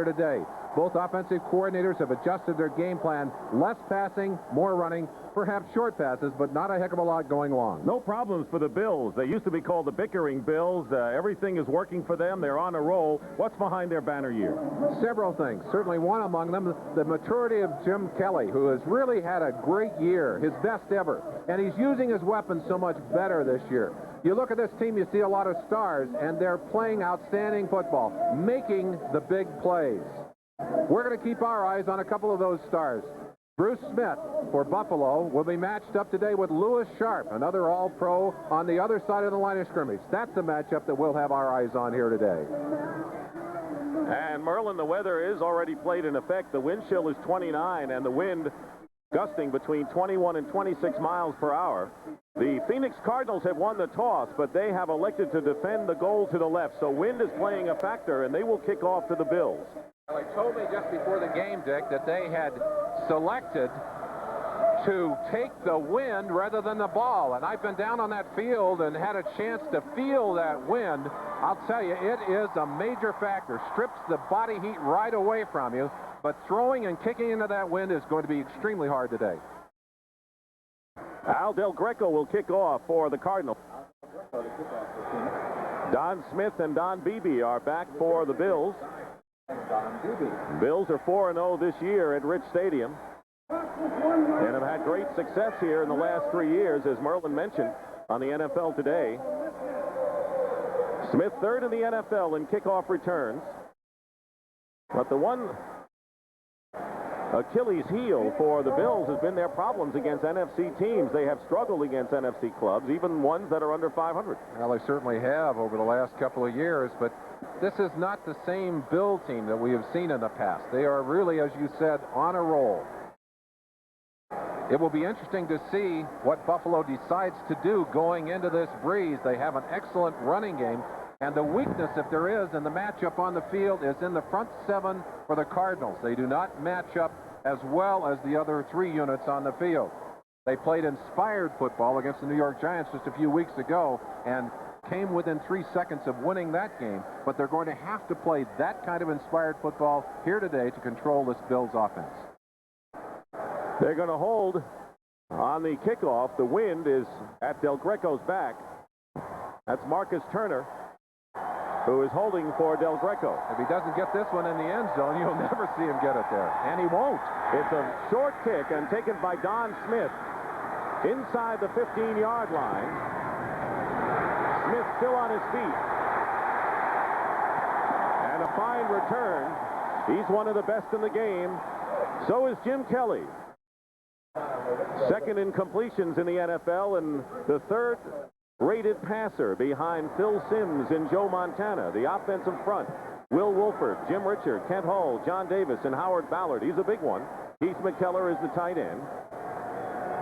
today. Both offensive coordinators have adjusted their game plan. Less passing, more running, perhaps short passes, but not a heck of a lot going long. No problems for the Bills. They used to be called the bickering Bills. Everything is working for them. They're on a roll. What's behind their banner year? Several things. Certainly one among them, the maturity of Jim Kelly, who has really had a great year, his best ever. And he's using his weapons so much better this year. You look at this team, you see a lot of stars, and they're playing outstanding football, making the big plays. We're going to keep our eyes on a couple of those stars. Bruce Smith for Buffalo will be matched up today with Lewis Sharp, another All-Pro on the other side of the line of scrimmage. That's a matchup that we'll have our eyes on here today. And Merlin, the weather is already played in effect. The wind chill is 29 and the wind gusting between 21 and 26 miles per hour. The Phoenix Cardinals have won the toss, but they have elected to defend the goal to the left. So wind is playing a factor, and they will kick off to the Bills. Well, they told me just before the game, Dick, that they had selected to take the wind rather than the ball. And I've been down on that field and had a chance to feel that wind. I'll tell you, it is a major factor. Strips the body heat right away from you. But throwing and kicking into that wind is going to be extremely hard today. Al Del Greco will kick off for the Cardinals. Don Smith and Don Beebe are back for the Bills. Bills are 4-0 this year at Rich Stadium and have had great success here in the last 3 years, as Merlin mentioned on the NFL Today. Smith third in the NFL in kickoff returns. But the one Achilles heel for the Bills has been their problems against NFC teams. They have struggled against NFC clubs, even ones that are under 500. Well, they certainly have over the last couple of years, but this is not the same Bill team that we have seen in the past. They are really, as you said, on a roll. It will be interesting to see what Buffalo decides to do going into this breeze. They have an excellent running game. And the weakness, if there is, in the matchup on the field is in the front seven for the Cardinals. They do not match up as well as the other three units on the field. They played inspired football against the New York Giants just a few weeks ago and came within 3 seconds of winning that game. But they're going to have to play that kind of inspired football here today to control this Bills offense. They're going to hold on the kickoff. The wind is at Del Greco's back. That's Marcus Turner, who is holding for Del Greco. If he doesn't get this one in the end zone, you'll never see him get it there. And he won't. It's a short kick and taken by Don Smith inside the 15-yard line. Smith still on his feet. And a fine return. He's one of the best in the game. So is Jim Kelly. Second in completions in the NFL and the third rated passer behind Phil Simms and Joe Montana. The offensive front, Will Wolford, Jim Richard, Kent Hull, John Davis, and Howard Ballard. He's a big one. Keith McKellar is the tight end.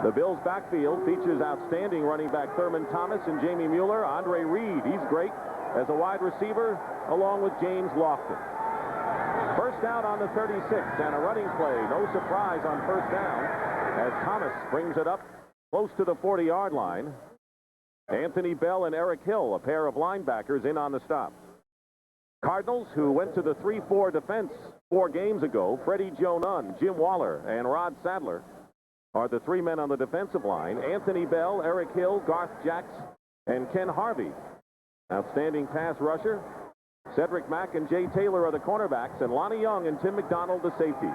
The Bills' backfield features outstanding running back Thurman Thomas and Jamie Mueller. Andre Reed, he's great as a wide receiver, along with James Lofton. First down on the 36, and a running play. No surprise on first down as Thomas brings it up close to the 40-yard line. Anthony Bell and Eric Hill, a pair of linebackers, in on the stop. Cardinals, who went to the 3-4 defense 4 games ago, Freddie Joe Nunn, Jim Waller, and Rod Sadler, are the 3 men on the defensive line. Anthony Bell, Eric Hill, Garth Jacks, and Ken Harvey. Outstanding pass rusher. Cedric Mack and Jay Taylor are the cornerbacks, and Lonnie Young and Tim McDonald the safeties.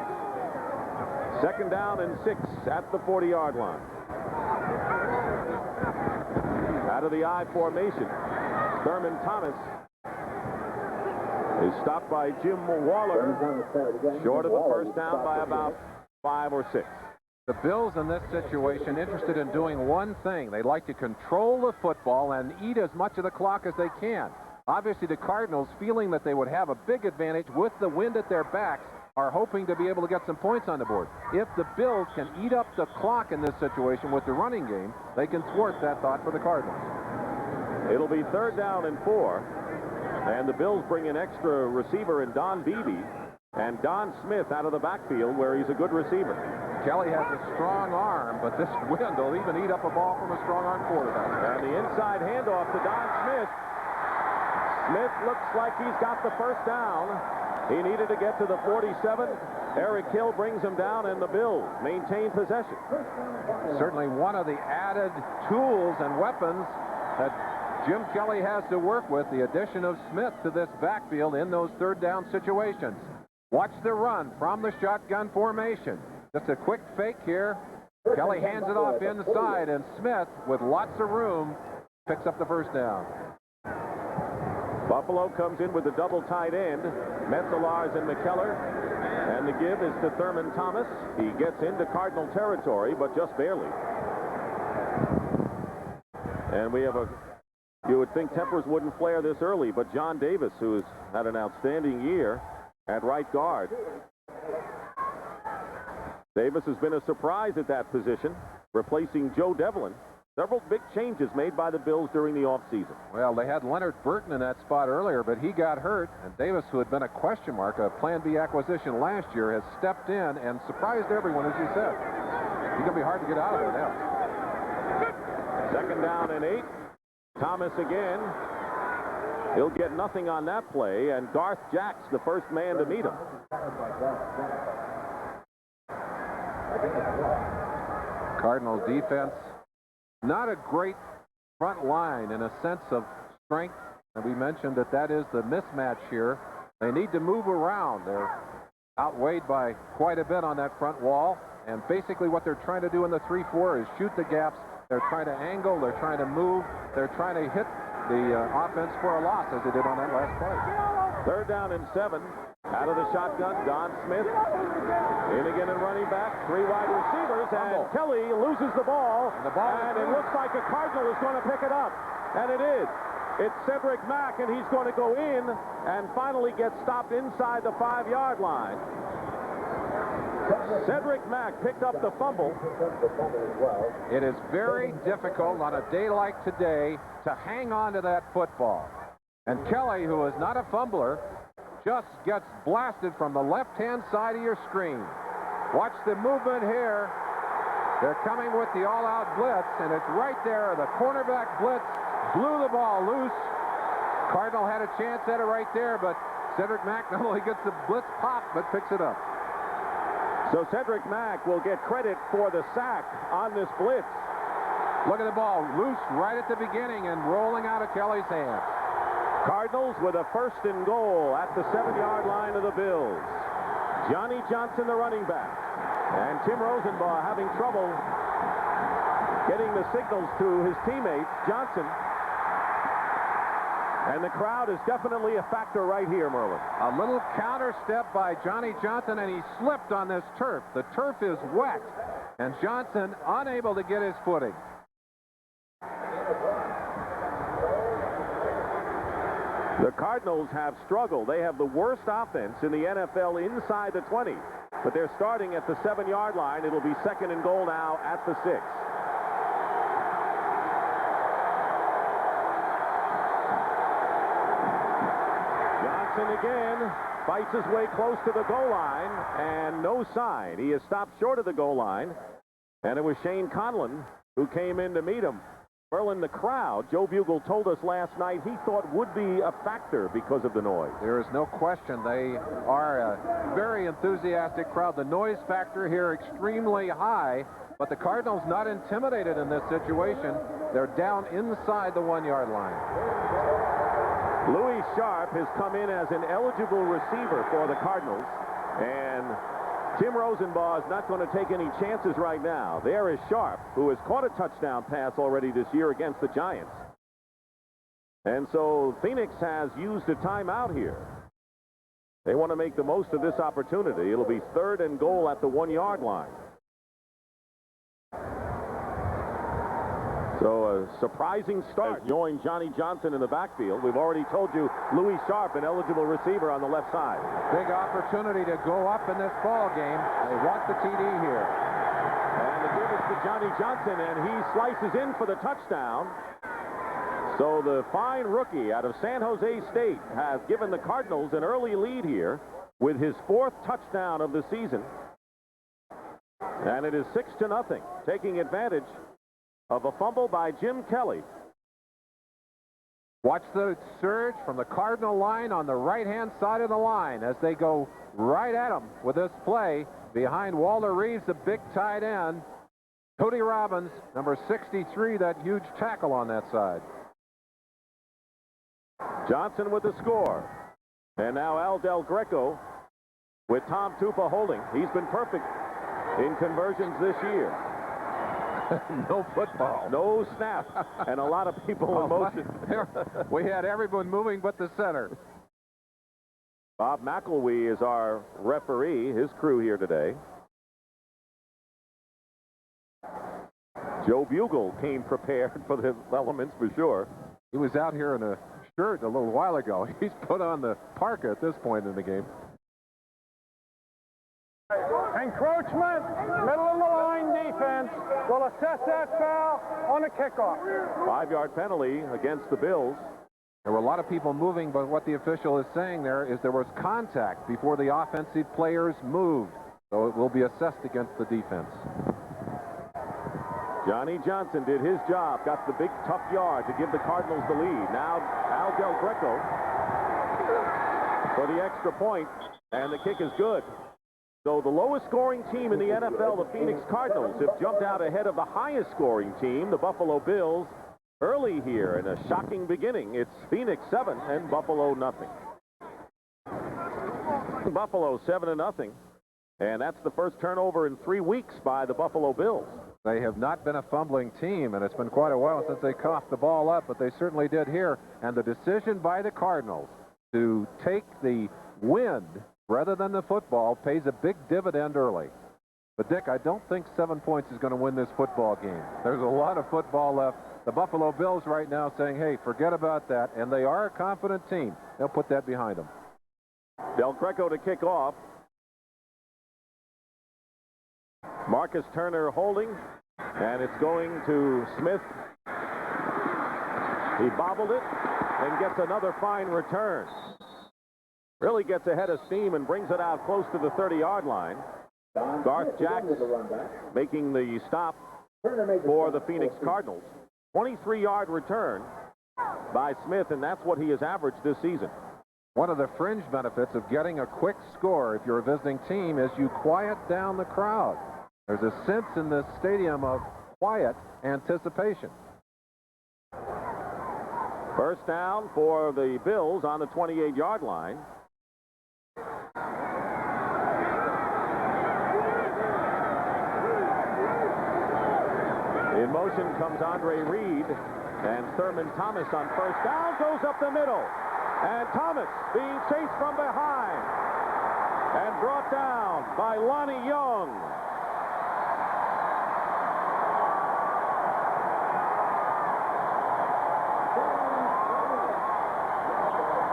Second down and 6 at the 40-yard line. Out of the I formation, Thurman Thomas is stopped by Jim Waller, short of the first down by about 5 or 6. The Bills in this situation interested in doing one thing. They like to control the football and eat as much of the clock as they can. Obviously, the Cardinals, feeling that they would have a big advantage with the wind at their backs, are hoping to be able to get some points on the board. If the Bills can eat up the clock in this situation with the running game, they can thwart that thought for the Cardinals. It'll be third down and 4, and the Bills bring an extra receiver in Don Beebe and Don Smith out of the backfield, where he's a good receiver. Kelly has a strong arm, but this wind will even eat up a ball from a strong arm quarterback. And the inside handoff to Don Smith. Smith looks like he's got the first down. He needed to get to the 47. Eric Hill brings him down, and the Bills maintain possession. Certainly one of the added tools and weapons that Jim Kelly has to work with, the addition of Smith to this backfield in those third down situations. Watch the run from the shotgun formation. Just a quick fake here. Kelly hands it off inside, and Smith, with lots of room, picks up the first down. Buffalo comes in with a double tight end. Metzelars and McKellar. And the give is to Thurman Thomas. He gets into Cardinal territory, but just barely. And we have you would think tempers wouldn't flare this early, but John Davis, who has had an outstanding year at right guard. Davis has been a surprise at that position, replacing Joe Devlin. Several big changes made by the Bills during the offseason. Well, they had Leonard Burton in that spot earlier, but he got hurt, and Davis, who had been a question mark, a Plan B acquisition last year, has stepped in and surprised everyone, as you said. He's going to be hard to get out of there now. Second down and 8. Thomas again. He'll get nothing on that play, and Garth Jack's the first man to meet him. Cardinals defense, not a great front line in a sense of strength, and we mentioned that is the mismatch here. They need to move around. They're outweighed by quite a bit on that front wall, and basically what they're trying to do in the 3-4 is shoot the gaps. They're trying to angle, they're trying to move, they're trying to hit the offense for a loss, as they did on that last play. Third down and 7. Out of the shotgun, Don Smith. In again and running back. 3 wide receivers, and Kelly loses the ball. And it looks like a Cardinal is going to pick it up. And it is. It's Cedric Mack, and he's going to go in and finally get stopped inside the 5-yard line. Cedric Mack picked up the fumble. It is very difficult on a day like today to hang on to that football. And Kelly, who is not a fumbler, just gets blasted from the left-hand side of your screen. Watch the movement here. They're coming with the all-out blitz, and it's right there. The cornerback blitz blew the ball loose. Cardinal had a chance at it right there, but Cedric Mack not only gets the blitz pop, but picks it up. So Cedric Mack will get credit for the sack on this blitz. Look at the ball, loose right at the beginning and rolling out of Kelly's hands. Cardinals with a 1st and goal at the 7-yard line of the Bills. Johnny Johnson, the running back. And Tim Rosenbaugh having trouble getting the signals to his teammates. Johnson. And the crowd is definitely a factor right here, Merlin. A little counter step by Johnny Johnson, and he slipped on this turf. The turf is wet, and Johnson unable to get his footing. The Cardinals have struggled. They have the worst offense in the NFL inside the 20. But they're starting at the 7-yard line. It'll be 2nd and goal now at the 6. Johnson again fights his way close to the goal line, and no sign. He is stopped short of the goal line, and it was Shane Conlon who came in to meet him. Merlin, the crowd, Joe Bugle told us last night he thought would be a factor because of the noise. There is no question. They are a very enthusiastic crowd. The noise factor here extremely high, but the Cardinals not intimidated in this situation. They're down inside the 1-yard line. Louis Sharp has come in as an eligible receiver for the Cardinals, and Tim Rosenbaugh is not going to take any chances right now. There is Sharp, who has caught a touchdown pass already this year against the Giants. And so Phoenix has used a timeout here. They want to make the most of this opportunity. It'll be 3rd and goal at the 1-yard line. So a surprising start. Joined Johnny Johnson in the backfield. We've already told you Louis Sharp, an eligible receiver on the left side. Big opportunity to go up in this ball game. They want the TD here. And the give is to Johnny Johnson, and he slices in for the touchdown. So the fine rookie out of San Jose State has given the Cardinals an early lead here with his 4th touchdown of the season. And it is 6-0, taking advantage of a fumble by Jim Kelly. Watch the surge from the Cardinal line on the right-hand side of the line as they go right at him with this play. Behind Walter Reeves, the big tight end. Cody Robbins, number 63, that huge tackle on that side. Johnson with the score. And now Al Del Greco with Tom Tupa holding. He's been perfect in conversions this year. No football. No snap. And a lot of people in motion. We had everyone moving but the center. Bob McElwee is our referee, his crew here today. Joe Bugle came prepared for the elements for sure. He was out here in a shirt a little while ago. He's put on the parka at this point in the game. Encroachment, middle of the line defense will assess that foul on the kickoff. 5-yard penalty against the Bills. There were a lot of people moving, but what the official is saying there is there was contact before the offensive players moved. So it will be assessed against the defense. Johnny Johnson did his job, got the big tough yard to give the Cardinals the lead. Now Al Del Greco for the extra point, and the kick is good. So the lowest scoring team in the NFL, the Phoenix Cardinals, have jumped out ahead of the highest scoring team, the Buffalo Bills, early here in a shocking beginning. It's Phoenix 7 and Buffalo nothing. Buffalo 7-0, and that's the first turnover in 3 weeks by the Buffalo Bills. They have not been a fumbling team, and it's been quite a while since they coughed the ball up, but they certainly did here. And the decision by the Cardinals to take the wind rather than the football pays a big dividend early. But, Dick, I don't think 7 points is going to win this football game. There's a lot of football left. The Buffalo Bills right now saying, hey, forget about that. And they are a confident team. They'll put that behind them. Del Greco to kick off. Marcus Turner holding, and it's going to Smith. He bobbled it and gets another fine return. Really gets ahead of steam and brings it out close to the 30-yard line. Garth Jacks making the stop for the Phoenix Cardinals. 23-yard return by Smith, and that's what he has averaged this season. One of the fringe benefits of getting a quick score if you're a visiting team is you quiet down the crowd. There's a sense in this stadium of quiet anticipation. First down for the Bills on the 28-yard line. In motion comes Andre Reed, and Thurman Thomas on first down goes up the middle. And Thomas being chased from behind and brought down by Lonnie Young.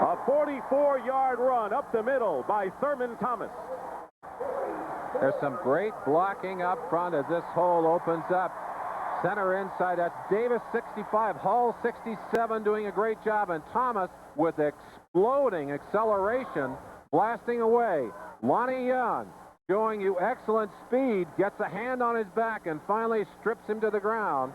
A 44-yard run up the middle by Thurman Thomas. There's some great blocking up front as this hole opens up. Center inside, that's Davis 65, Hall 67 doing a great job, and Thomas with exploding acceleration blasting away. Lonnie Young showing you excellent speed, gets a hand on his back and finally strips him to the ground.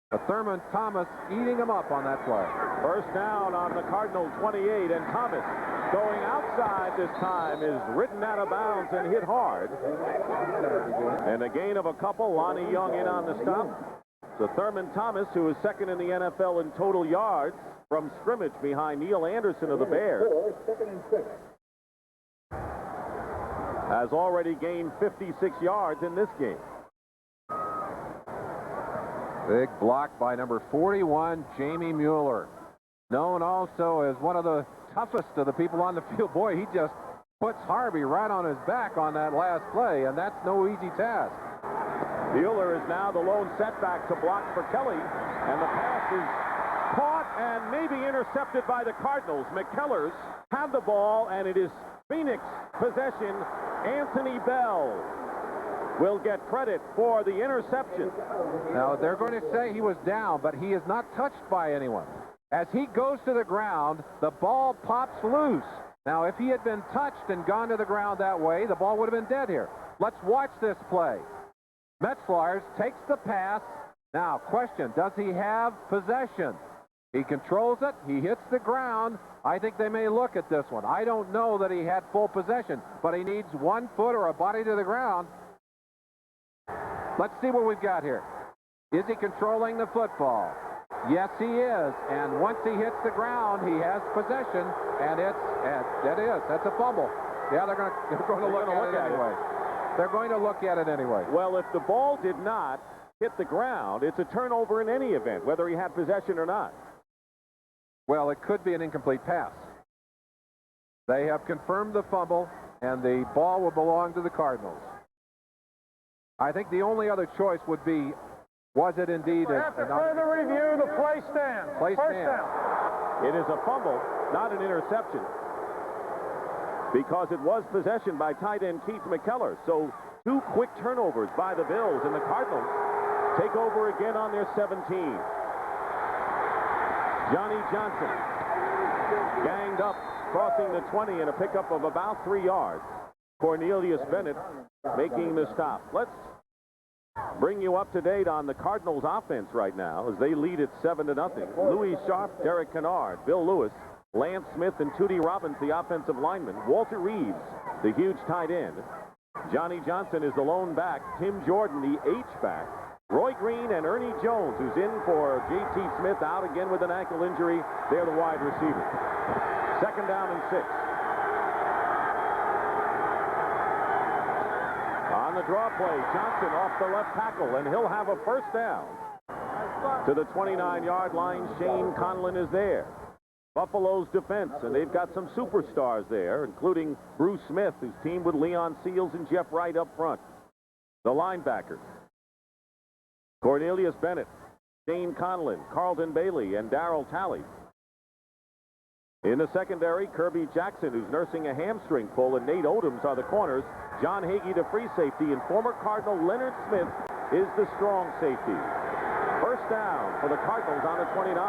But Thurman Thomas eating him up on that play. First down on the Cardinal 28, and Thomas going outside this time is ridden out of bounds and hit hard. And a gain of a couple. Lonnie Young in on the stop. So Thurman Thomas, who is second in the NFL in total yards from scrimmage behind Neil Anderson of the Bears, has already gained 56 yards in this game. Big block by number 41, Jamie Mueller. Known also as one of the toughest of the people on the field. Boy, he just puts Harvey right on his back on that last play, and that's no easy task. Mueller is now the lone setback to block for Kelly, and the pass is caught and maybe intercepted by the Cardinals. McKellers have the ball, and it is Phoenix possession. Anthony Bell will get credit for the interception. Now, they're going to say he was down, but he is not touched by anyone. As he goes to the ground, the ball pops loose. Now, if he had been touched and gone to the ground that way, the ball would have been dead here. Let's watch this play. Metzlars takes the pass. Now, question, does he have possession? He controls it. He hits the ground. I think they may look at this one. I don't know that he had full possession, but he needs 1 foot or a body to the ground. Let's see what we've got here. Is he controlling the football? Yes, he is. And once he hits the ground, he has possession, and that's a fumble. Yeah, they're going to look at it anyway. They're going to look at it anyway. Well, if the ball did not hit the ground, it's a turnover in any event, whether he had possession or not. Well, it could be an incomplete pass. They have confirmed the fumble, and the ball will belong to the Cardinals. I think the only other choice would be, was it indeed After further review, the play stands. First down. It is a fumble, not an interception, because it was possession by tight end Keith McKellar. So 2 quick turnovers by the Bills, and the Cardinals take over again on their 17. Johnny Johnson ganged up, crossing the 20 in a pickup of about 3 yards. Cornelius Bennett making the stop. Let's bring you up to date on the Cardinals offense right now as they lead at 7-0. Louis Sharp, Derek Kennard, Bill Lewis, Lance Smith, and Tootie Robbins, the offensive lineman. Walter Reeves, the huge tight end. Johnny Johnson is the lone back. Tim Jordan, the H-back. Roy Green and Ernie Jones, who's in for J.T. Smith, out again with an ankle injury. They're the wide receivers. 2nd down and 6. On the draw play, Johnson off the left tackle, and he'll have a first down. To the 29-yard line, Shane Conlon is there. Buffalo's defense, and they've got some superstars there, including Bruce Smith, who's teamed with Leon Seals and Jeff Wright up front. The linebackers, Cornelius Bennett, Shane Conlon, Carlton Bailey, and Darryl Talley. In the secondary, Kirby Jackson, who's nursing a hamstring pull, and Nate Odoms are the corners. John Hagee, the free safety, and former Cardinal Leonard Smith is the strong safety. First down for the Cardinals on the 29.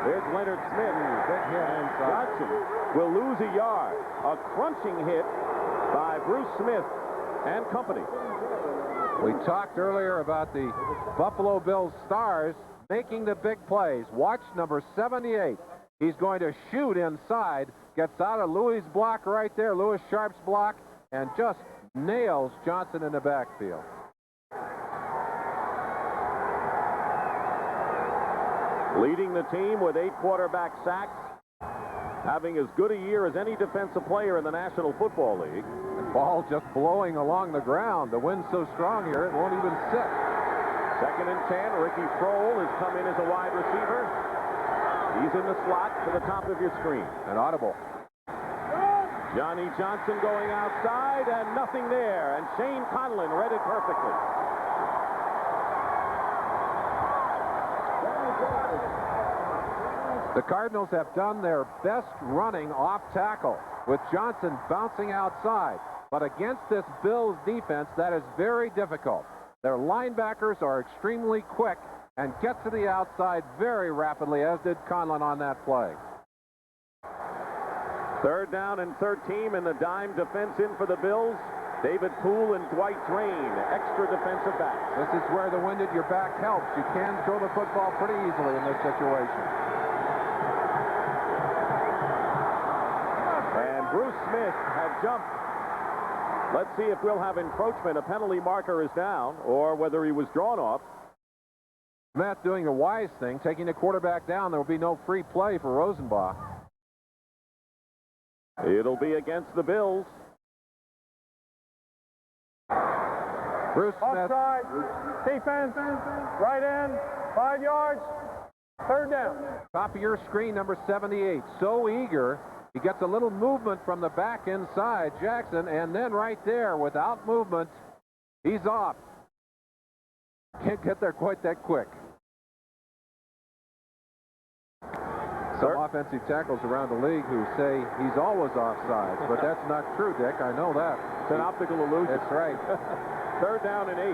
There's Leonard Smith. Big hit inside. Johnson will lose a yard. A crunching hit by Bruce Smith and company. We talked earlier about the Buffalo Bills stars making the big plays. Watch number 78. He's going to shoot inside, gets out of Louis' block right there, Louis Sharp's block, and just nails Johnson in the backfield. Leading the team with 8 quarterback sacks, having as good a year as any defensive player in the National Football League. The ball just blowing along the ground. The wind's so strong here, it won't even sit. 2nd and 10. Ricky Prohl has come in as a wide receiver. He's in the slot to the top of your screen. An audible. Johnny Johnson going outside, and nothing there. And Shane Conlon read it perfectly. The Cardinals have done their best running off tackle, with Johnson bouncing outside. But against this Bills defense, that is very difficult. Their linebackers are extremely quick and get to the outside very rapidly, as did Conlon on that play. 3rd down and 13, and the dime defense in for the Bills. David Poole and Dwight Drain, extra defensive backs. This is where the wind at your back helps. You can throw the football pretty easily in this situation. And Bruce Smith had jumped. Let's see if we'll have encroachment. A penalty marker is down, or whether he was drawn off. Smith doing the wise thing, taking the quarterback down. There will be no free play for Rosenbach. It'll be against the Bills. Bruce Smith. Offside. Defense. Right end. 5 yards. 3rd down. Top of your screen, number 78. So eager. He gets a little movement from the back inside, Jackson, and then right there, without movement, he's off. Can't get there quite that quick. Some offensive tackles around the league who say he's always offside, but that's not true, Dick. I know that. It's an optical illusion. That's right. 3rd down and 8.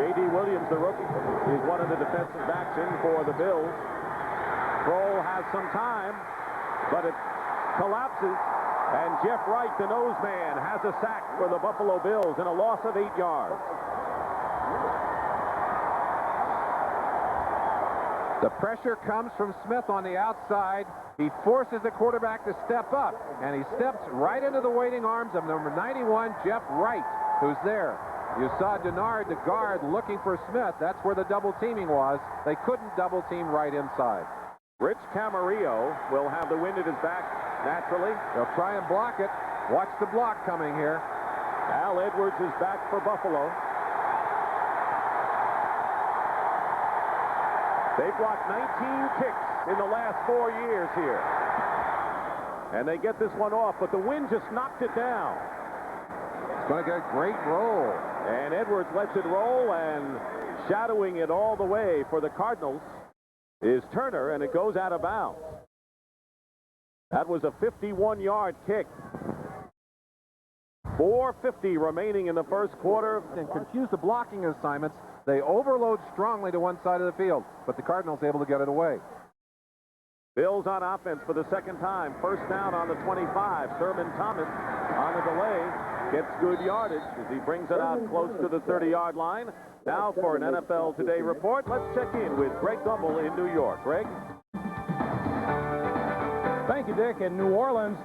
J.D. Williams, the rookie, is one of the defensive backs in for the Bills. Kroll has some time, but it collapses, and Jeff Wright, the nose man, has a sack for the Buffalo Bills and a loss of 8 yards. The pressure comes from Smith on the outside. He forces the quarterback to step up, and he steps right into the waiting arms of number 91, Jeff Wright, who's there. You saw Denard, the guard, looking for Smith. That's where the double teaming was. They couldn't double team right inside. Rich Camarillo will have the wind at his back naturally. They'll try and block it. Watch the block coming here. Al Edwards is back for Buffalo. They blocked 19 kicks in the last 4 years here. And they get this one off, but the wind just knocked it down. It's going to get a great roll. And Edwards lets it roll, and shadowing it all the way for the Cardinals is Turner, and it goes out of bounds. That was a 51-yard kick. 4:50 remaining in the first quarter. And confuse the blocking assignments. They overload strongly to one side of the field, but the Cardinals able to get it away. Bills on offense for the second time. First down on the 25. Thurman Thomas on the delay gets good yardage as he brings it out close to the 30-yard line. Now for an NFL Today report, let's check in with Greg Gumbel in New York. Greg? Thank you, Dick. In New Orleans,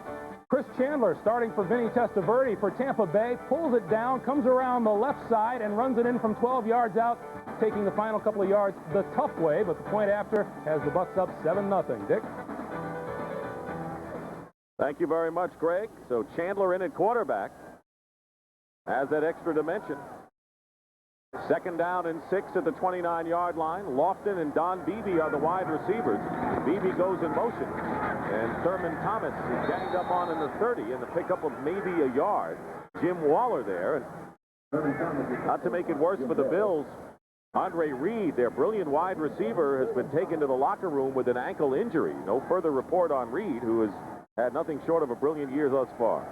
Chris Chandler starting for Vinny Testaverde for Tampa Bay, pulls it down, comes around the left side, and runs it in from 12 yards out, taking the final couple of yards the tough way, but the point after has the Bucs up 7-0. Dick? Thank you very much, Greg. So Chandler in at quarterback has that extra dimension. Second down and 6 at the 29-yard line. Lofton and Don Beebe are the wide receivers. Beebe goes in motion, and Thurman Thomas is ganged up on in the 30 in the pickup of maybe a yard. Jim Waller there. And not to make it worse for the Bills, Andre Reed, their brilliant wide receiver, has been taken to the locker room with an ankle injury. No further report on Reed, who has had nothing short of a brilliant year thus far.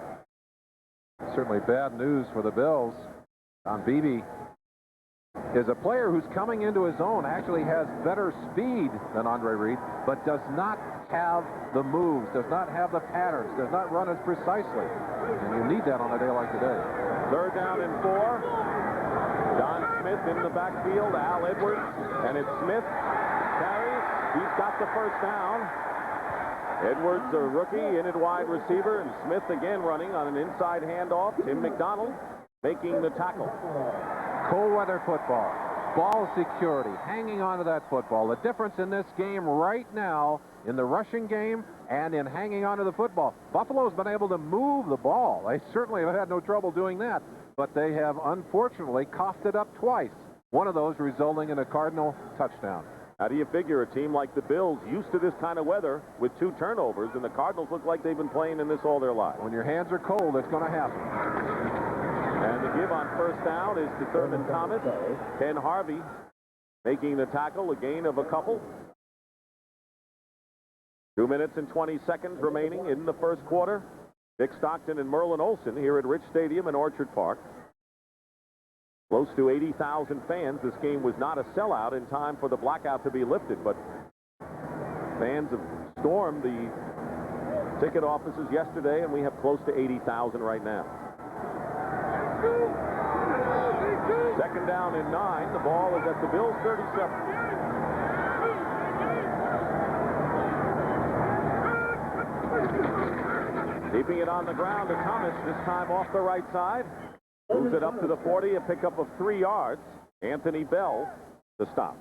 Certainly bad news for the Bills. Don Beebe is a player who's coming into his own, actually has better speed than Andre Reed, but does not have the moves, does not have the patterns, does not run as precisely. And you need that on a day like today. Third down and 4. Don Smith in the backfield, Al Edwards, and it's Smith carries. He's got the first down. Edwards, a rookie, in at wide receiver, and Smith again running on an inside handoff. Tim McDonald making the tackle. Cold weather football, ball security, hanging on to that football. The difference in this game right now in the rushing game and in hanging on to the football. Buffalo's been able to move the ball. They certainly have had no trouble doing that, but they have unfortunately coughed it up twice. One of those resulting in a Cardinal touchdown. How do you figure a team like the Bills, used to this kind of weather with 2 turnovers, and the Cardinals look like they've been playing in this all their lives? When your hands are cold, it's going to happen. And the give on first down is to Thurman Thomas. Ken Harvey making the tackle, a gain of a couple. 2 minutes and 20 seconds remaining in the first quarter. Dick Stockton and Merlin Olsen here at Rich Stadium in Orchard Park. Close to 80,000 fans. This game was not a sellout in time for the blackout to be lifted, but fans have stormed the ticket offices yesterday, and we have close to 80,000 right now. Second down and 9. The ball is at the Bills' 37. Keeping it on the ground to Thomas, this time off the right side. Moves it up to the 40, a pickup of 3 yards. Anthony Bell, the stop.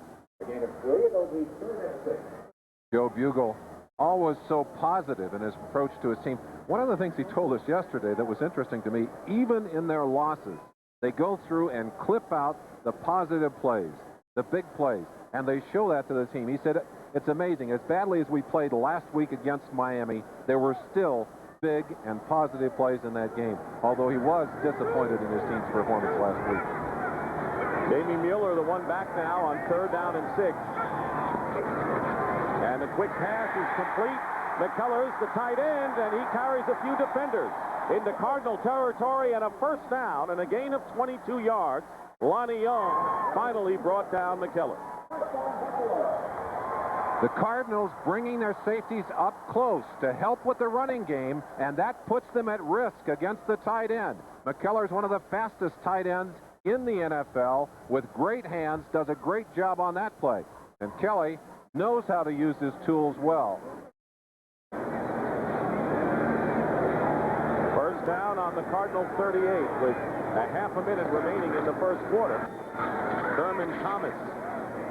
Joe Bugle, always so positive in his approach to his team. One of the things he told us yesterday that was interesting to me, even in their losses, they go through and clip out the positive plays, the big plays, and they show that to the team. He said, it's amazing. As badly as we played last week against Miami, there were still big and positive plays in that game, although he was disappointed in his team's performance last week. Jamie Mueller, the one back now on third down and 6. And the quick pass is complete. McCullers, the tight end, and he carries a few defenders into Cardinal territory, and a first down and a gain of 22 yards. Lonnie Young finally brought down McCullers. The Cardinals bringing their safeties up close to help with the running game, and that puts them at risk against the tight end. McKellar's one of the fastest tight ends in the NFL with great hands, does a great job on that play. And Kelly knows how to use his tools well. First down on the Cardinals 38 with a half a minute remaining in the first quarter. Thurman Thomas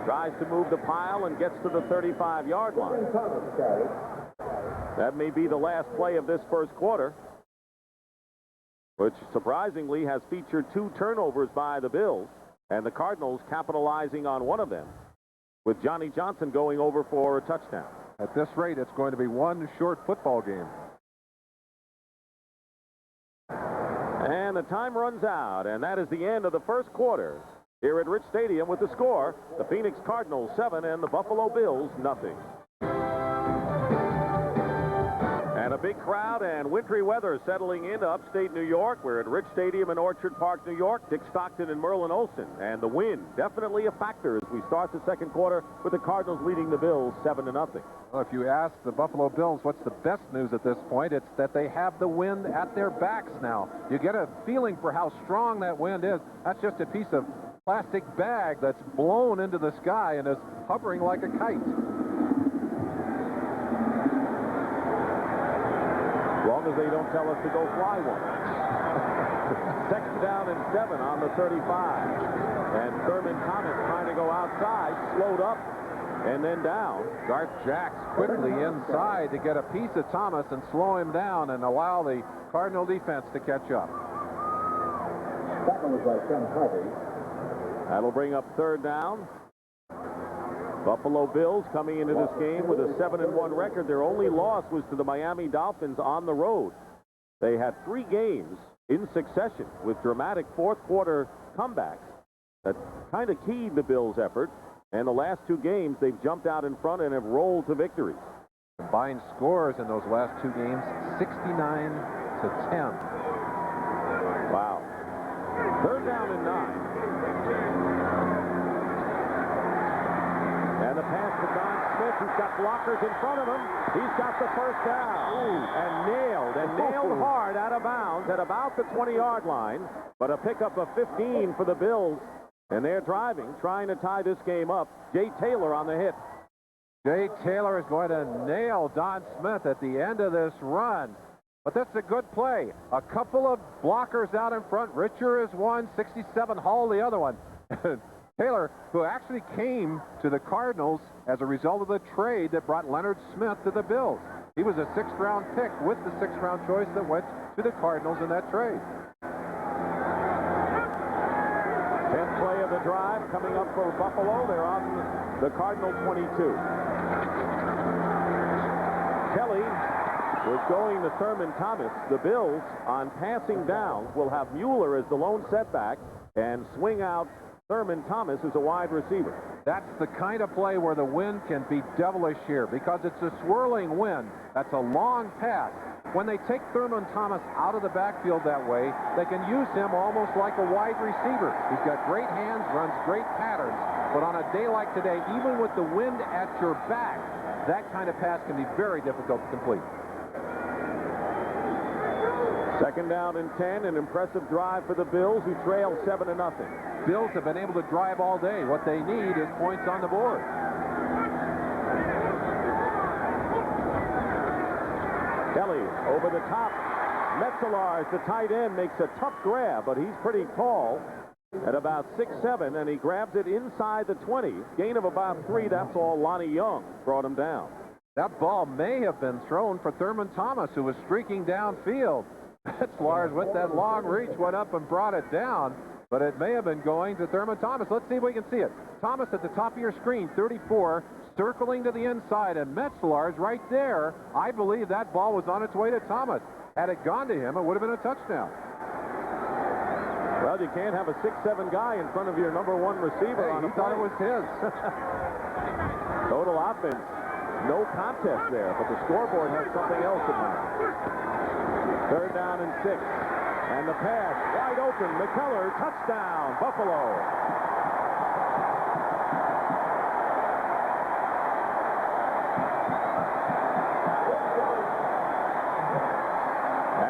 tries to move the pile and gets to the 35-yard line. That may be the last play of this first quarter, which surprisingly has featured 2 turnovers by the Bills, and the Cardinals capitalizing on one of them, with Johnny Johnson going over for a touchdown. At this rate, it's going to be one short football game. And the time runs out, and that is the end of the first quarter here at Rich Stadium with the score, the Phoenix Cardinals 7 and the Buffalo Bills nothing. And a big crowd and wintry weather settling into upstate New York. We're at Rich Stadium in Orchard Park, New York. Dick Stockton and Merlin Olsen. And the wind definitely a factor as we start the second quarter with the Cardinals leading the Bills 7-0. Well, if you ask the Buffalo Bills what's the best news at this point, it's that they have the wind at their backs now. You get a feeling for how strong that wind is. That's just a piece of plastic bag that's blown into the sky and is hovering like a kite. As long as they don't tell us to go fly one. Second down and 7 on the 35. And Thurman Thomas trying to go outside, slowed up, and then down. Garth Jacks quickly inside to get a piece of Thomas and slow him down and allow the Cardinal defense to catch up. That one was by Sam Harvey. That'll bring up third down. Buffalo Bills coming into this game with a 7-1 record. Their only loss was to the Miami Dolphins on the road. They had 3 games in succession with dramatic fourth quarter comebacks that kind of keyed the Bills' effort. And the last 2 games, they've jumped out in front and have rolled to victories. Combined scores in those last 2 games, 69-10. Wow. Third down and 9. And the pass to Don Smith, who's got blockers in front of him. He's got the first down. And nailed hard out of bounds at about the 20-yard line. But a pickup of 15 for the Bills. And they're driving, trying to tie this game up. Jay Taylor on the hit. Jay Taylor is going to nail Don Smith at the end of this run. But that's a good play. A couple of blockers out in front. Richer is one, 67 Hall the other one. Taylor, who actually came to the Cardinals as a result of the trade that brought Leonard Smith to the Bills. He was a 6th-round pick with the 6th-round choice that went to the Cardinals in that trade. 10th play of the drive coming up for Buffalo. They're on the Cardinal 22. Kelly was going to Thurman Thomas. The Bills, on passing downs, will have Mueller as the lone setback and swing out Thurman Thomas as a wide receiver. That's the kind of play where the wind can be devilish here because it's a swirling wind. That's a long pass. When they take Thurman Thomas out of the backfield that way, they can use him almost like a wide receiver. He's got great hands, runs great patterns. But on a day like today, even with the wind at your back, that kind of pass can be very difficult to complete. Second down and 10, an impressive drive for the Bills, who trail 7-0. Bills have been able to drive all day. What they need is points on the board. Kelly over the top. Metzelaars, the tight end, makes a tough grab, but he's pretty tall at about 6'7", and he grabs it inside the 20. Gain of about 3. That's all. Lonnie Young brought him down. That ball may have been thrown for Thurman Thomas, who was streaking downfield. Metzelaars with that long reach went up and brought it down, but it may have been going to Thurman Thomas. Let's see if we can see it. Thomas at the top of your screen, 34, circling to the inside, and Metzelaars right there. I believe that ball was on its way to Thomas. Had it gone to him, it would have been a touchdown. Well, you can't have a 6'7" guy in front of your number 1 receiver on a thought it was his. Total offense. No contest there, but the scoreboard has something else in mind. Third down and 6. And the pass, wide open. McKellar, touchdown, Buffalo.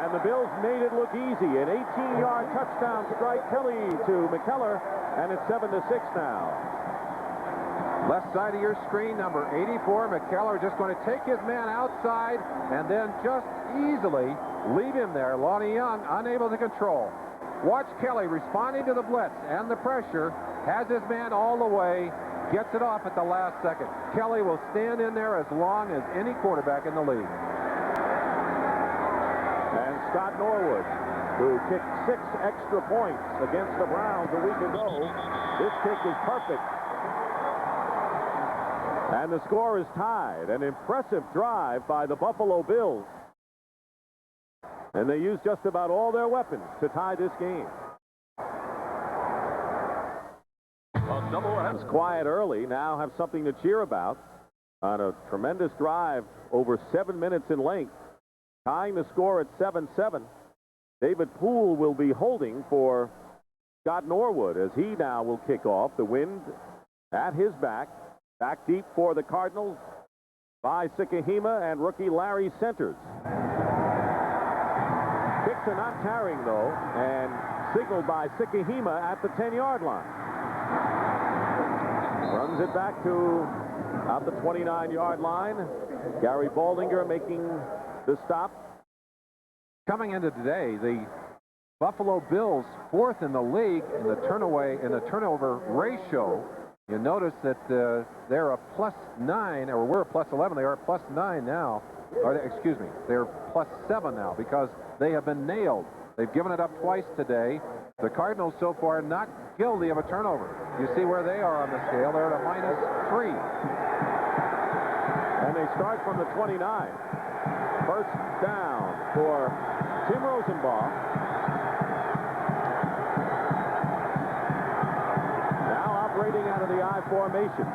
And the Bills made it look easy. An 18-yard touchdown strike, Kelly to McKellar, and it's 7-6 now. Left side of your screen, number 84, McKellar, just going to take his man outside and then just easily leave him there. Lonnie Young unable to control. Watch Kelly responding to the blitz and the pressure, has his man all the way, gets it off at the last second. Kelly will stand in there as long as any quarterback in the league. And Scott Norwood, who kicked 6 extra points against the Browns a week ago, this kick is perfect. And the score is tied. An impressive drive by the Buffalo Bills. And they used just about all their weapons to tie this game. It's quiet early, now have something to cheer about on a tremendous drive over 7 minutes in length, tying the score at 7-7. David Poole will be holding for Scott Norwood as he now will kick off. The wind at his back. Back deep for the Cardinals by Sikahema and rookie Larry Centers. Kicks are not carrying, though, and signaled by Sikahema at the 10-yard line. Runs it back to about the 29-yard line. Gary Baldinger making the stop. Coming into today, the Buffalo Bills 4th in the league in the turnover ratio. You notice that they're a +9, or we're a +11. They are a +9 now. Or, excuse me, they're +7 now because they have been nailed. They've given it up twice today. The Cardinals so far not guilty of a turnover. You see where they are on the scale. They're at a -3. And they start from the 29. First down for Tim Rosenbaugh. Operating out of the I formation.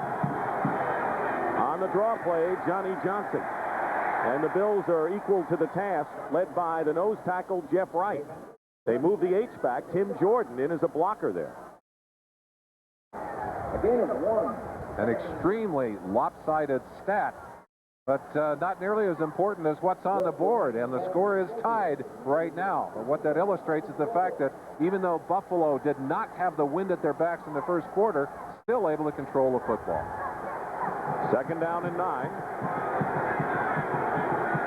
On the draw play, Johnny Johnson. And the Bills are equal to the task, led by the nose tackle, Jeff Wright. They move the H-back, Tim Jordan, in as a blocker there. A gain of 1. An extremely lopsided stat, but not nearly as important as what's on the board, and the score is tied right now. But what that illustrates is the fact that even though Buffalo did not have the wind at their backs in the first quarter, still able to control the football. Second down and 9.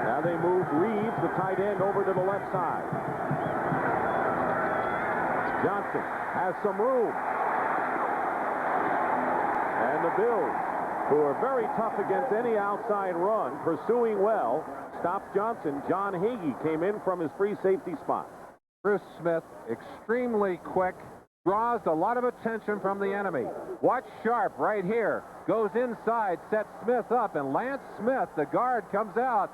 Now they move Reeves, the tight end, over to the left side. Johnson has some room. And the Bills, who are very tough against any outside run, pursuing well, stopped Johnson. John Hagee came in from his free safety spot. Bruce Smith, extremely quick, draws a lot of attention from the enemy. Watch Sharp right here. Goes inside, sets Smith up, and Lance Smith, the guard, comes out.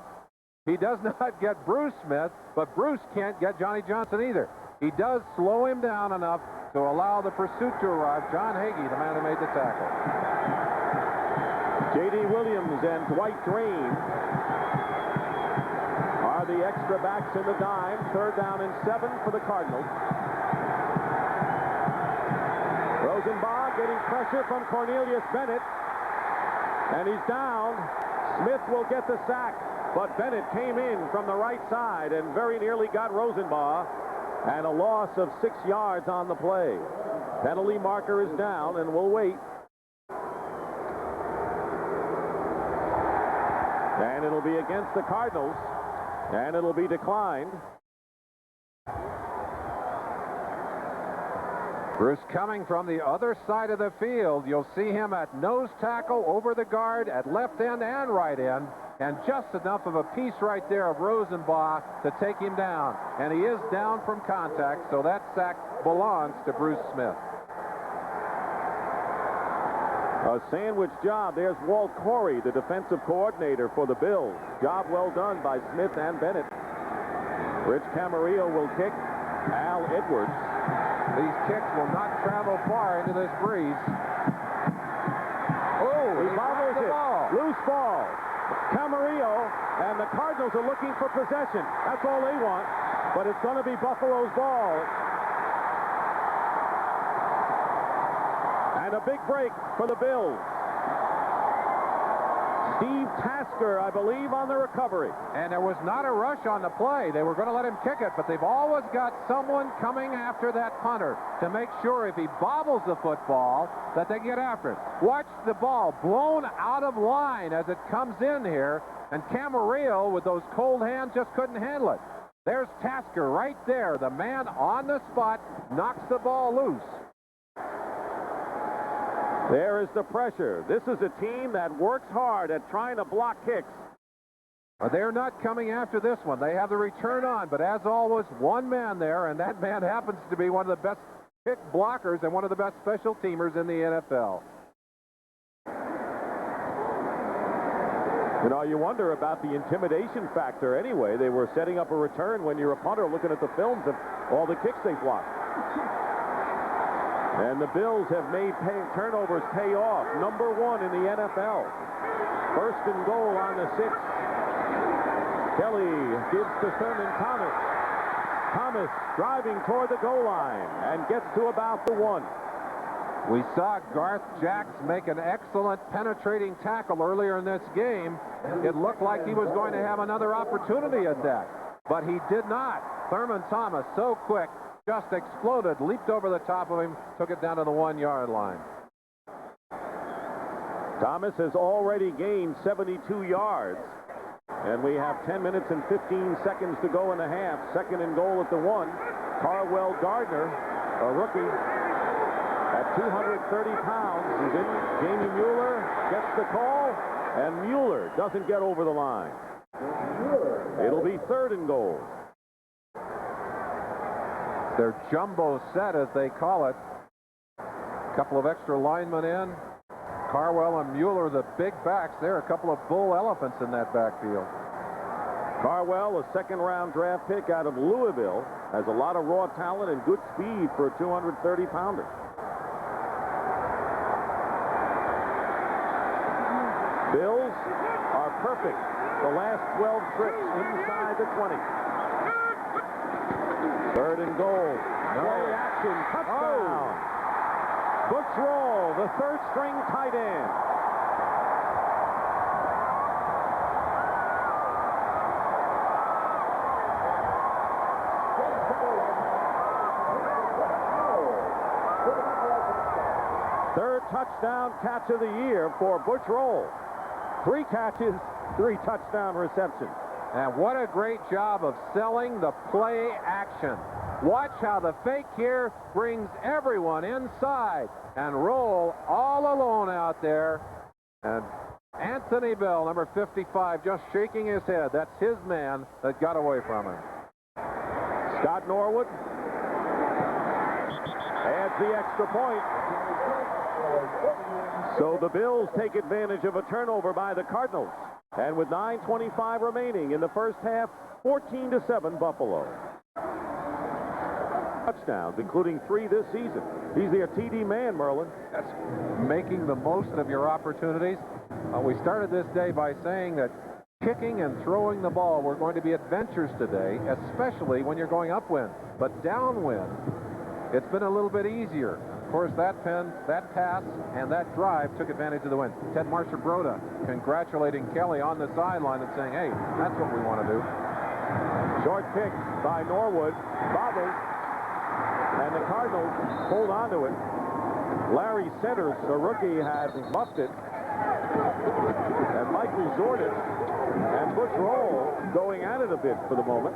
He does not get Bruce Smith, but Bruce can't get Johnny Johnson either. He does slow him down enough to allow the pursuit to arrive. John Hagee, the man who made the tackle. J.D. Williams and Dwight Drain are the extra backs in the dime. Third down and 7 for the Cardinals. Rosenbaugh getting pressure from Cornelius Bennett. And he's down. Smith will get the sack. But Bennett came in from the right side and very nearly got Rosenbaugh. And a loss of 6 yards on the play. Penalty marker is down, and we'll wait. And it'll be against the Cardinals. And it'll be declined. Bruce coming from the other side of the field. You'll see him at nose tackle, over the guard, at left end and right end. And just enough of a piece right there of Rosenbaugh to take him down. And he is down from contact, so that sack belongs to Bruce Smith. A sandwich job. There's Walt Corey, the defensive coordinator for the Bills. Job well done by Smith and Bennett. Rich Camarillo will kick. Al Edwards. These kicks will not travel far into this breeze. Oh, he bobbles the it. Ball. Loose ball. Camarillo, and the Cardinals are looking for possession. That's all they want, but it's going to be Buffalo's ball. And a big break for the Bills. Steve Tasker, I believe, on the recovery. And there was not a rush on the play. They were going to let him kick it, but they've always got someone coming after that punter to make sure if he bobbles the football that they get after it. Watch the ball blown out of line as it comes in here, and Camarillo, with those cold hands, just couldn't handle it. There's Tasker right there. The man on the spot knocks the ball loose. There is the pressure. This is a team that works hard at trying to block kicks. They're not coming after this one. They have the return on, but as always, one man there, and that man happens to be one of the best kick blockers and one of the best special teamers in the NFL. You know, you wonder about the intimidation factor anyway. They were setting up a return when you're a punter looking at the films of all the kicks they blocked. And the Bills have made turnovers pay off. Number 1 in the NFL. First and goal on the 6. Kelly gives to Thurman Thomas. Thomas driving toward the goal line and gets to about the 1. We saw Garth Jacks make an excellent penetrating tackle earlier in this game. It looked like he was going to have another opportunity at that, but he did not. Thurman Thomas, so quick, just exploded, leaped over the top of him, took it down to the 1-yard line. Thomas has already gained 72 yards, and we have 10 minutes and 15 seconds to go in the half. Second and goal at the 1. Carwell Gardner, a rookie, at 230 pounds, is in. Jamie Mueller gets the call, and Mueller doesn't get over the line. It'll be third and goal. Their jumbo set, as they call it. A couple of extra linemen in. Carwell and Mueller, the big backs. There are a couple of bull elephants in that backfield. Carwell, a second-round draft pick out of Louisville, has a lot of raw talent and good speed for a 230-pounder. Bills are perfect. The last 12 trips inside the 20. Third and goal. Play action. Touchdown. Butch Roll, the third-string tight end. Third touchdown catch of the year for Butch Roll. 3 catches, 3 touchdown receptions. And what a great job of selling the play action. Watch how the fake here brings everyone inside, and Roll all alone out there. And Anthony Bell, number 55, just shaking his head. That's his man that got away from him. Scott Norwood adds the extra point. So the Bills take advantage of a turnover by the Cardinals. And with 9:25 remaining in the first half, 14-7 Buffalo. Touchdowns, including 3 this season. He's their TD man, Merlin. That's making the most of your opportunities. We started this day by saying that kicking and throwing the ball were going to be adventures today, especially when you're going upwind. But downwind, it's been a little bit easier. Of course, that pass, and that drive took advantage of the win. Ted Marcia-Broda congratulating Kelly on the sideline and saying, hey, that's what we want to do. Short kick by Norwood. Bobbles. And the Cardinals hold on to it. Larry Centers, a rookie, had muffed it. And Michael Jordan and Butch Roll going at it a bit for the moment.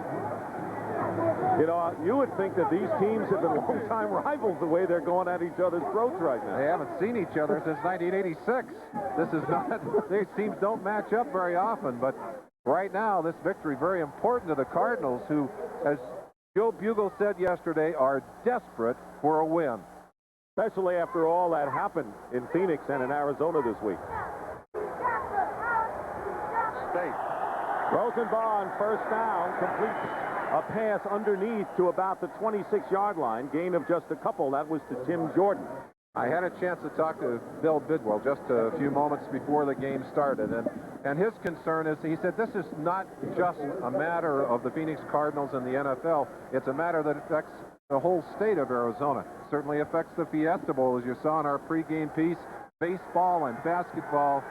You know, you would think that these teams have been long-time rivals the way they're going at each other's throats right now. They haven't seen each other since 1986. This is not, these teams don't match up very often, but right now, this victory very important to the Cardinals, who, as Joe Bugle said yesterday, are desperate for a win. Especially after all that happened in Phoenix and in Arizona this week. Rosenbaum, first down, completes a pass underneath to about the 26-yard line. Gain of just a couple. That was to Tim Jordan. I had a chance to talk to Bill Bidwell just a few moments before the game started, and his concern is, he said, this is not just a matter of the Phoenix Cardinals and the NFL. It's a matter that affects the whole state of Arizona. It certainly affects the Fiesta Bowl, as you saw in our pregame piece. Baseball and basketball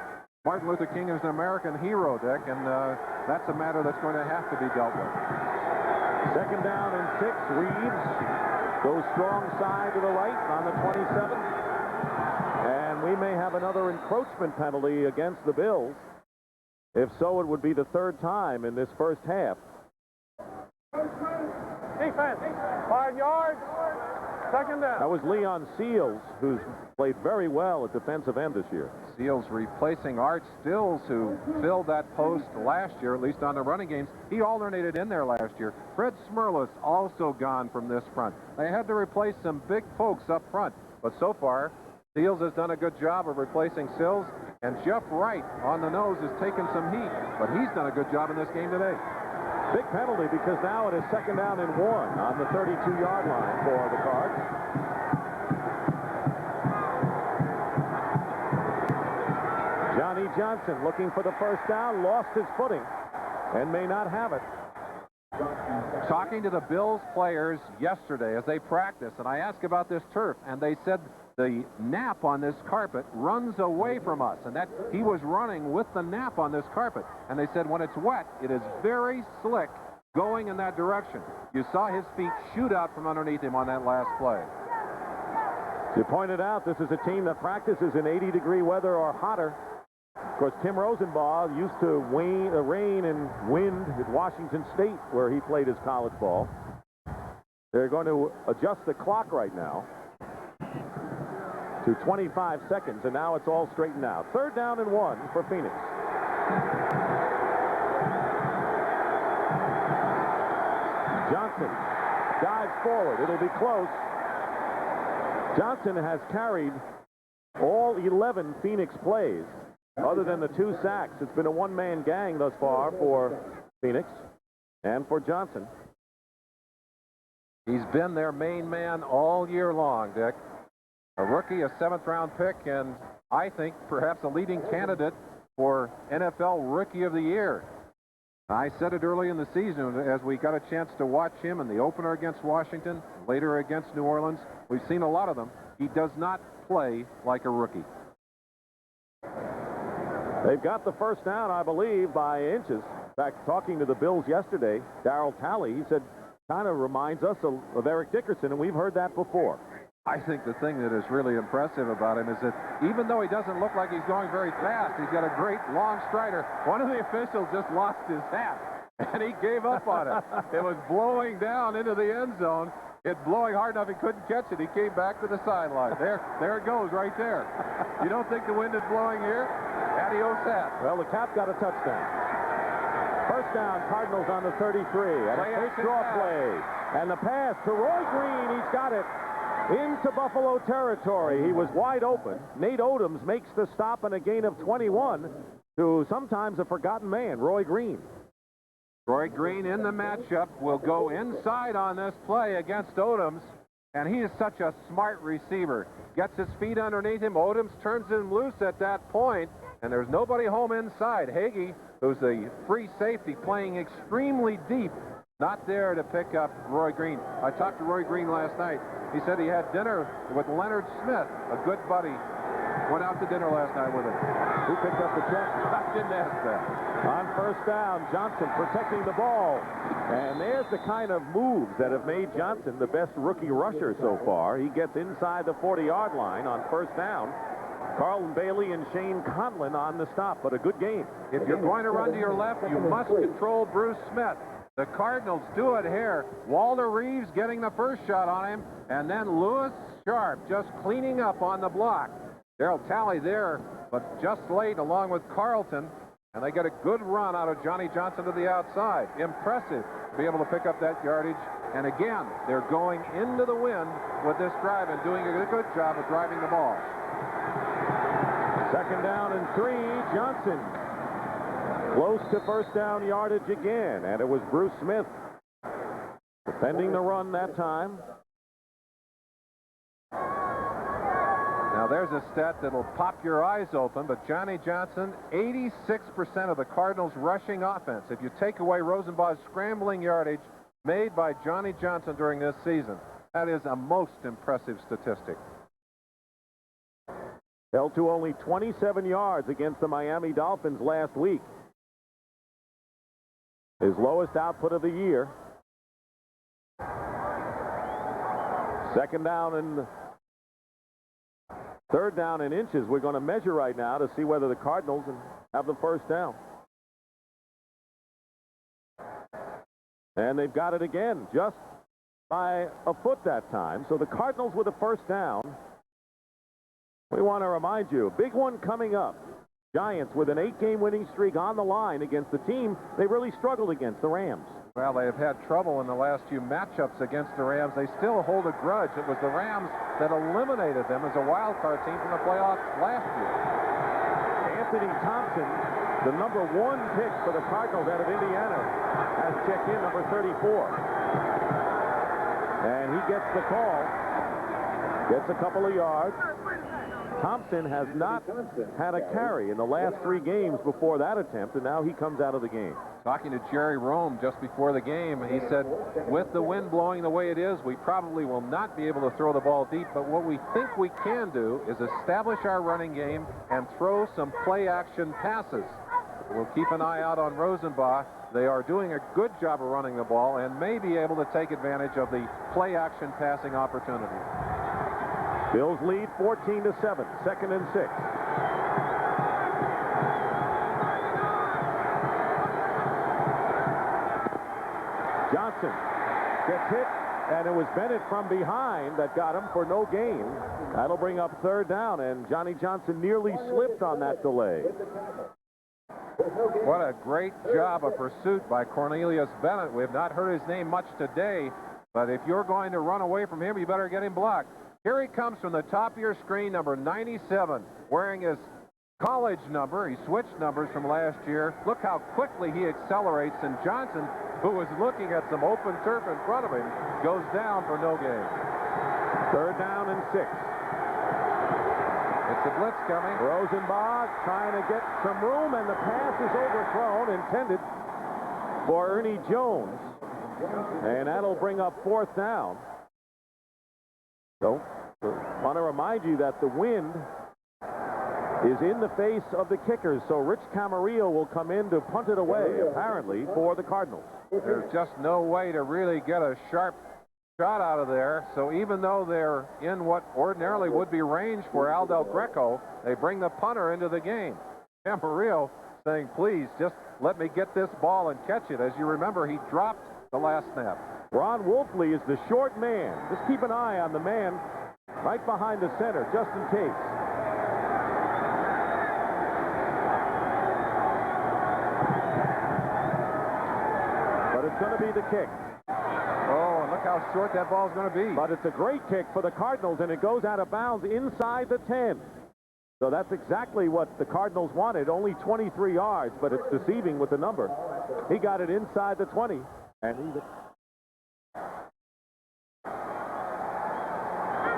Martin Luther King is an American hero, Dick, and that's a matter that's going to have to be dealt with. Second down and 6. Reeves goes strong side to the right on the 27. And we may have another encroachment penalty against the Bills. If so, it would be the third time in this first half. Defense, 5 yards. Second down. That was Leon Seals, who's played very well at defensive end this year. Seals replacing Art Stills, who filled that post last year, at least on the running games. He alternated in there last year. Fred Smirlis also gone from this front. They had to replace some big folks up front, but so far, Seals has done a good job of replacing Sills, and Jeff Wright on the nose has taken some heat, but he's done a good job in this game today. Big penalty because now it is second down and 1 on the 32-yard line for the Cards. Johnny Johnson looking for the first down, lost his footing, and may not have it. Talking to the Bills players yesterday as they practice, and I asked about this turf, and they said the nap on this carpet runs away from us, and that he was running with the nap on this carpet. And they said when it's wet, it is very slick going in that direction. You saw his feet shoot out from underneath him on that last play. You pointed out this is a team that practices in 80-degree weather or hotter. Of course, Tim Rosenbaugh used to rain and wind at Washington State, where he played his college ball. They're going to adjust the clock right now to 25 seconds, and now it's all straightened out. Third down and 1 for Phoenix. Johnson dives forward. It'll be close. Johnson has carried all 11 Phoenix plays. Other than the 2 sacks, it's been a one-man gang thus far for Phoenix and for Johnson. He's been their main man all year long, Dick. A rookie, a 7th-round pick, and I think perhaps a leading candidate for NFL Rookie of the Year. I said it early in the season as we got a chance to watch him in the opener against Washington, later against New Orleans. We've seen a lot of them. He does not play like a rookie. They've got the first down, I believe, by inches. In fact, talking to the Bills yesterday, Darryl Talley, he said, kind of reminds us of Eric Dickerson, and we've heard that before. I think the thing that is really impressive about him is that even though he doesn't look like he's going very fast, he's got a great long strider. One of the officials just lost his hat, and he gave up on it. It was blowing down into the end zone. It blowing hard enough he couldn't catch it. He came back to the sideline. There it goes right there. You don't think the wind is blowing here? Adios hat. Well, the Cap got a touchdown. First down, Cardinals on the 33. And a fake draw play. And the pass to Roy Green. He's got it into Buffalo territory. He was wide open. Nate Odoms makes the stop and a gain of 21 to sometimes a forgotten man, Roy Green. Roy Green in the matchup will go inside on this play against Odoms, and he is such a smart receiver. Gets his feet underneath him. Odoms turns him loose at that point, and there's nobody home inside. Hagee, who's a free safety, playing extremely deep, not there to pick up Roy Green. I talked to Roy Green last night. He said he had dinner with Leonard Smith, a good buddy. Went out to dinner last night with him. Who picked up the check? I didn't ask that. On first down, Johnson protecting the ball. And there's the kind of moves that have made Johnson the best rookie rusher so far. He gets inside the 40-yard line on first down. Carlton Bailey and Shane Conlon on the stop, but a good game. If you're going to run to your left, you must control Bruce Smith. The Cardinals do it here. Walter Reeves getting the first shot on him, and then Lewis Sharp just cleaning up on the block. Darryl Talley there, but just late along with Carlton, and they get a good run out of Johnny Johnson to the outside. Impressive to be able to pick up that yardage. And again, they're going into the wind with this drive and doing a good job of driving the ball. Second down and 3, Johnson. Close to first down yardage again, and it was Bruce Smith defending the run that time. Now there's a stat that'll pop your eyes open, but Johnny Johnson, 86% of the Cardinals' rushing offense. If you take away Rosenbaugh's scrambling yardage made by Johnny Johnson during this season, that is a most impressive statistic. held to only 27 yards against the Miami Dolphins last week. His lowest output of the year. Third down in inches. We're going to measure right now to see whether the Cardinals have the first down. And they've got it again, just by a foot that time. So the Cardinals with the first down. We want to remind you, big one coming up. Giants with an 8-game winning streak on the line against the team they really struggled against, the Rams. Well, they have had trouble in the last few matchups against the Rams. They still hold a grudge. It was the Rams that eliminated them as a wild card team from the playoffs last year. Anthony Thompson, the number 1 pick for the Cardinals out of Indiana, has checked in, number 34. And he gets the call. Gets a couple of yards. Thompson has not had a carry in the last 3 games before that attempt, and now he comes out of the game. Talking to Jerry Rome just before the game, he said, with the wind blowing the way it is, we probably will not be able to throw the ball deep, but what we think we can do is establish our running game and throw some play-action passes. We'll keep an eye out on Rosenbach. They are doing a good job of running the ball and may be able to take advantage of the play-action passing opportunity. Bills lead 14-7, 2nd and 6. Johnson gets hit, and it was Bennett from behind that got him for no gain. That'll bring up 3rd down, and Johnny Johnson nearly slipped on that delay. What a great job of pursuit by Cornelius Bennett. We have not heard his name much today, but if you're going to run away from him, you better get him blocked. Here he comes from the top of your screen, number 97, wearing his college number. He switched numbers from last year. Look how quickly he accelerates, and Johnson, who was looking at some open turf in front of him, goes down for no gain. 3rd down and 6. It's a blitz coming. Rosenbach trying to get some room, and the pass is overthrown, intended for Ernie Jones. And that'll bring up 4th down. So, want to remind you that the wind is in the face of the kickers, so Rich Camarillo will come in to punt it away, apparently, for the Cardinals. There's just no way to really get a sharp shot out of there, so even though they're in what ordinarily would be range for Al Del Greco, they bring the punter into the game. Camarillo saying, please, just let me get this ball and catch it. As you remember, he dropped the last snap. Ron Wolfley is the short man. Just keep an eye on the man right behind the center, just in case. But it's going to be the kick. Oh, and look how short that ball's going to be. But it's a great kick for the Cardinals, and it goes out of bounds inside the 10. So that's exactly what the Cardinals wanted. Only 23 yards, but it's deceiving with the number. He got it inside the 20. And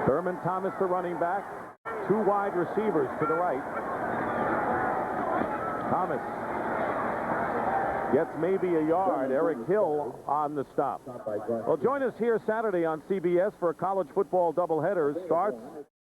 Thurman Thomas, the running back. 2 wide receivers to the right. Thomas gets maybe a yard. Eric Hill on the stop. Well, join us here Saturday on CBS for a college football doubleheader. It starts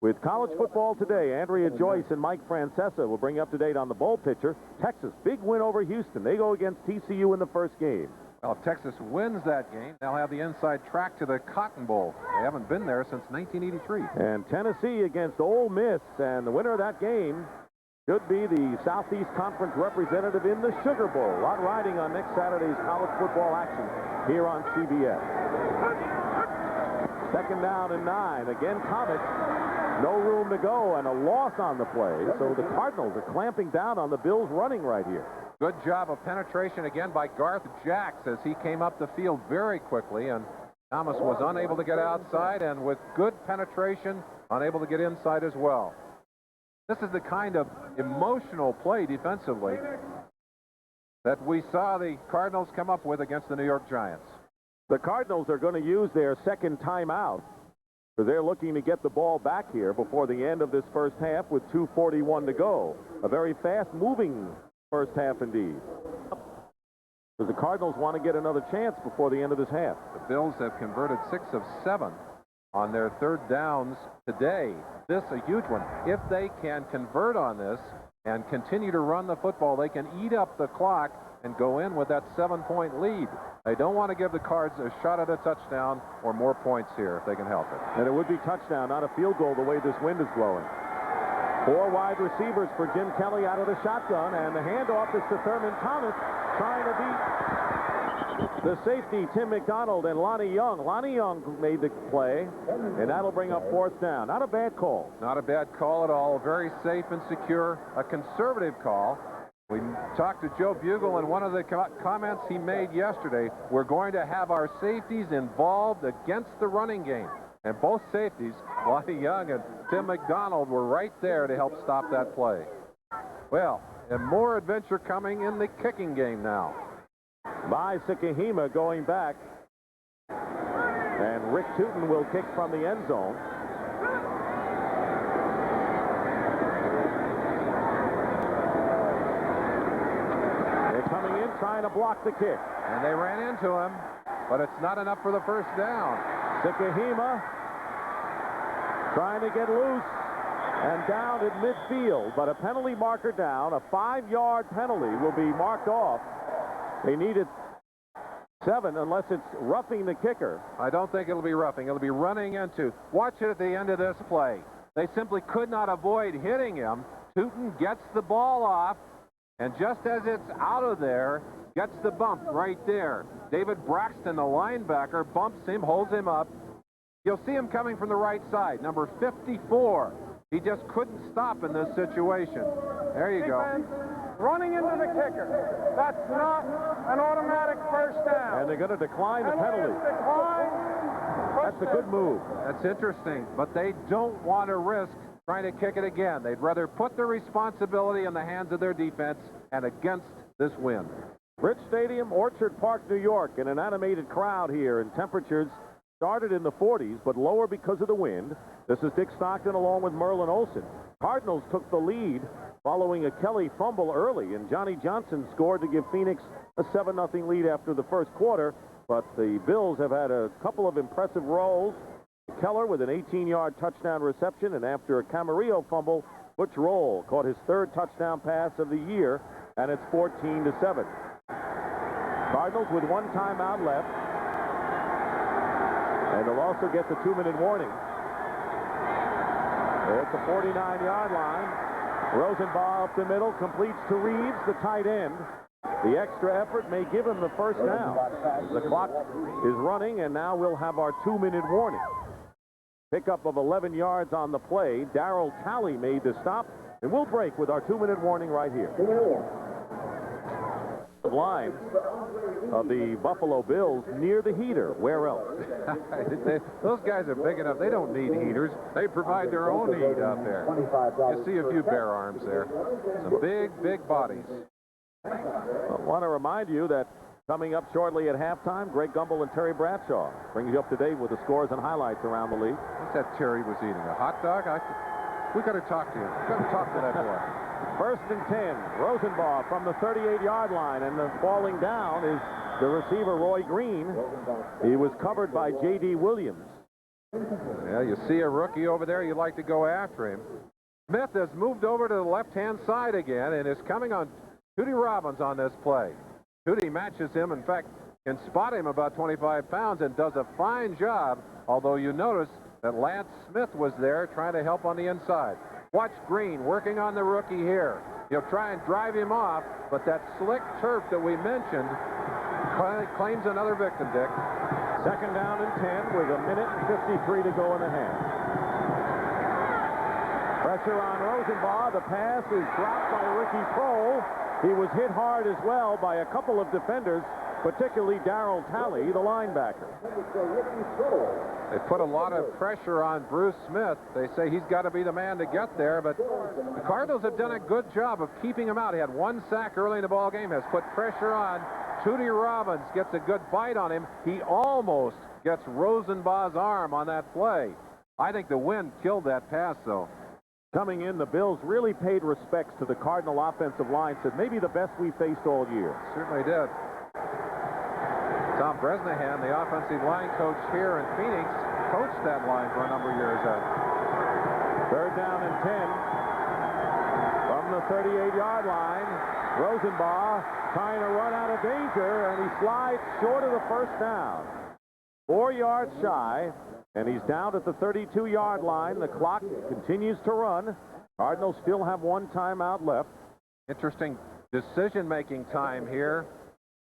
with college football today. Andrea Joyce and Mike Francesa will bring you up to date on the bowl picture. Texas, big win over Houston. They go against TCU in the first game. Well, if Texas wins that game, they'll have the inside track to the Cotton Bowl. They haven't been there since 1983. And Tennessee against Ole Miss, and the winner of that game should be the Southeast Conference representative in the Sugar Bowl. A lot riding on next Saturday's college football action here on CBS. 2nd down and 9. Again, Thomas, no room to go, and a loss on the play. So the Cardinals are clamping down on the Bills running right here. Good job of penetration again by Garth Jacks as he came up the field very quickly, and Thomas was unable to get outside, and with good penetration, unable to get inside as well. This is the kind of emotional play defensively that we saw the Cardinals come up with against the New York Giants. The Cardinals are going to use their second timeout, because they're looking to get the ball back here before the end of this first half with 2:41 to go. A very fast-moving first half indeed. Because the Cardinals want to get another chance before the end of this half. The Bills have converted 6 of 7 on their third downs today. This a huge one. If they can convert on this and continue to run the football, they can eat up the clock and go in with that 7-point lead. They don't want to give the Cards a shot at a touchdown or more points here if they can help it. And it would be touchdown, not a field goal, the way this wind is blowing. 4 wide receivers for Jim Kelly out of the shotgun, and the handoff is to Thurman Thomas, trying to beat the safety, Tim McDonald, and Lonnie Young. Lonnie Young made the play, and that'll bring up 4th down. Not a bad call. Not a bad call at all. Very safe and secure. A conservative call. We talked to Joe Bugle, and one of the comments he made yesterday, we're going to have our safeties involved against the running game. And both safeties, Lonnie Young and Tim McDonald, were right there to help stop that play. Well, and more adventure coming in the kicking game now. By Sikahema going back. And Rick Tootin will kick from the end zone. They're coming in trying to block the kick. And they ran into him, but it's not enough for the first down. Sikahema trying to get loose and down at midfield, but a penalty marker down. A 5-yard penalty will be marked off. They needed 7 unless it's roughing the kicker. I don't think it'll be roughing. It'll be running into. Watch it at the end of this play. They simply could not avoid hitting him. Tootin gets the ball off, and just as it's out of there, gets the bump right there. David Braxton, the linebacker, bumps him, holds him up. You'll see him coming from the right side, number 54. He just couldn't stop in this situation. There you go. Running into the kicker. That's not an automatic first down. And they're going to decline the penalty. That's a good move. That's interesting, but they don't want to risk trying to kick it again. They'd rather put the responsibility in the hands of their defense and against this wind. Rich Stadium, Orchard Park, New York, and an animated crowd here, and temperatures started in the 40s, but lower because of the wind. This is Dick Stockton along with Merlin Olsen. Cardinals took the lead following a Kelly fumble early, and Johnny Johnson scored to give Phoenix a 7-0 lead after the first quarter. But the Bills have had a couple of impressive rolls. Keller with an 18-yard touchdown reception, and after a Camarillo fumble, Butch Roll caught his 3rd touchdown pass of the year, and it's 14-7. Cardinals with 1 timeout left. And they'll also get the 2-minute warning. At the 49-yard line, Rosenbaugh up the middle, completes to Reeves, the tight end. The extra effort may give him the first down. The clock is running, and now we'll have our 2-minute warning. Pickup of 11 yards on the play. Darryl Talley made the stop, and we'll break with our 2-minute warning right here. The line of the Buffalo Bills near the heater. Where else? Those guys are big enough. They don't need heaters. They provide their own heat out there. You see a few bare arms there. Some big, big bodies. I want to remind you that coming up shortly at halftime, Greg Gumbel and Terry Bradshaw brings you up to date with the scores and highlights around the league. What's that Terry was eating? A hot dog? We got to talk to you. We got to talk to that boy. 1st and 10. Rosenbaugh from the 38-yard line, and the falling down is the receiver Roy Green. He was covered by J.D. Williams. Yeah, you see a rookie over there, you'd like to go after him. Smith has moved over to the left-hand side again and is coming on Tootie Robbins on this play. Tootie matches him, in fact, can spot him about 25 pounds and does a fine job, although you notice that Lance Smith was there trying to help on the inside. Watch Green working on the rookie here. He'll try and drive him off, but that slick turf that we mentioned claims another victim, Dick. 2nd down and 10 with 1:53 to go in the half. Pressure on Rosenbaugh. The pass is dropped by Ricky Prohl. He was hit hard as well by a couple of defenders, particularly Darryl Talley, the linebacker. They put a lot of pressure on Bruce Smith. They say he's got to be the man to get there, but the Cardinals have done a good job of keeping him out. He had 1 sack early in the ball game, has put pressure on. Tootie Robbins gets a good bite on him. He almost gets Rosenbaugh's arm on that play. I think the wind killed that pass, though. Coming in, the Bills really paid respects to the Cardinal offensive line, said maybe the best we faced all year. Certainly did. Tom Bresnahan, the offensive line coach here in Phoenix, coached that line for a number of years. Third down and 10 from the 38-yard line. Rosenbaugh trying to run out of danger, and he slides short of the first down. 4 yards shy, and he's down at the 32-yard line. The clock continues to run. Cardinals still have one timeout left. Interesting decision-making time here.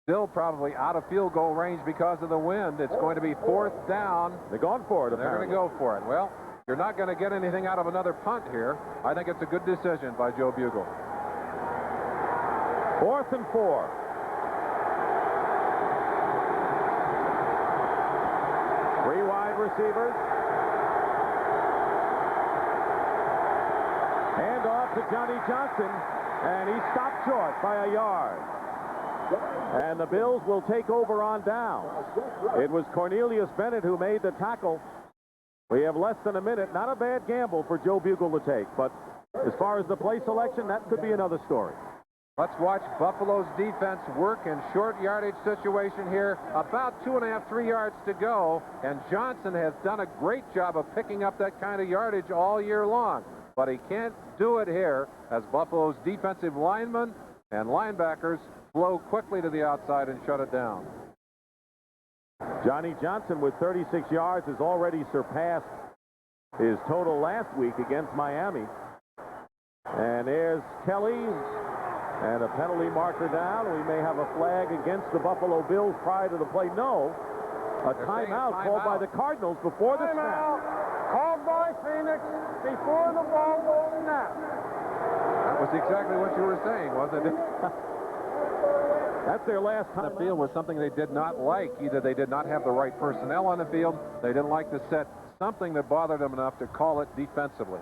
Still probably out of field goal range because of the wind. It's going to be 4th down. They're going for it, They're going to go for it. Well, you're not going to get anything out of another punt here. I think it's a good decision by Joe Bugle. 4th and 4. Three wide receivers. Hand off to Johnny Johnson, and he stopped short by a yard. And the Bills will take over on down. It was Cornelius Bennett who made the tackle. We have less than a minute. Not a bad gamble for Joe Bugle to take, but as far as the play selection, that could be another story. Let's watch Buffalo's defense work in short yardage situation here. About 2.5, 3 yards to go, and Johnson has done a great job of picking up that kind of yardage all year long. But he can't do it here as Buffalo's defensive linemen and linebackers flow quickly to the outside and shut it down. Johnny Johnson with 36 yards has already surpassed his total last week against Miami. And there's Kelly, and a penalty marker down. We may have a flag against the Buffalo Bills prior to the play. No, a timeout called by the Cardinals before the snap. Called by Phoenix before the ball will snap. That was exactly what you were saying, wasn't it? That's their last time. The field was something they did not like. Either they did not have the right personnel on the field, they didn't like the set, something that bothered them enough to call it defensively.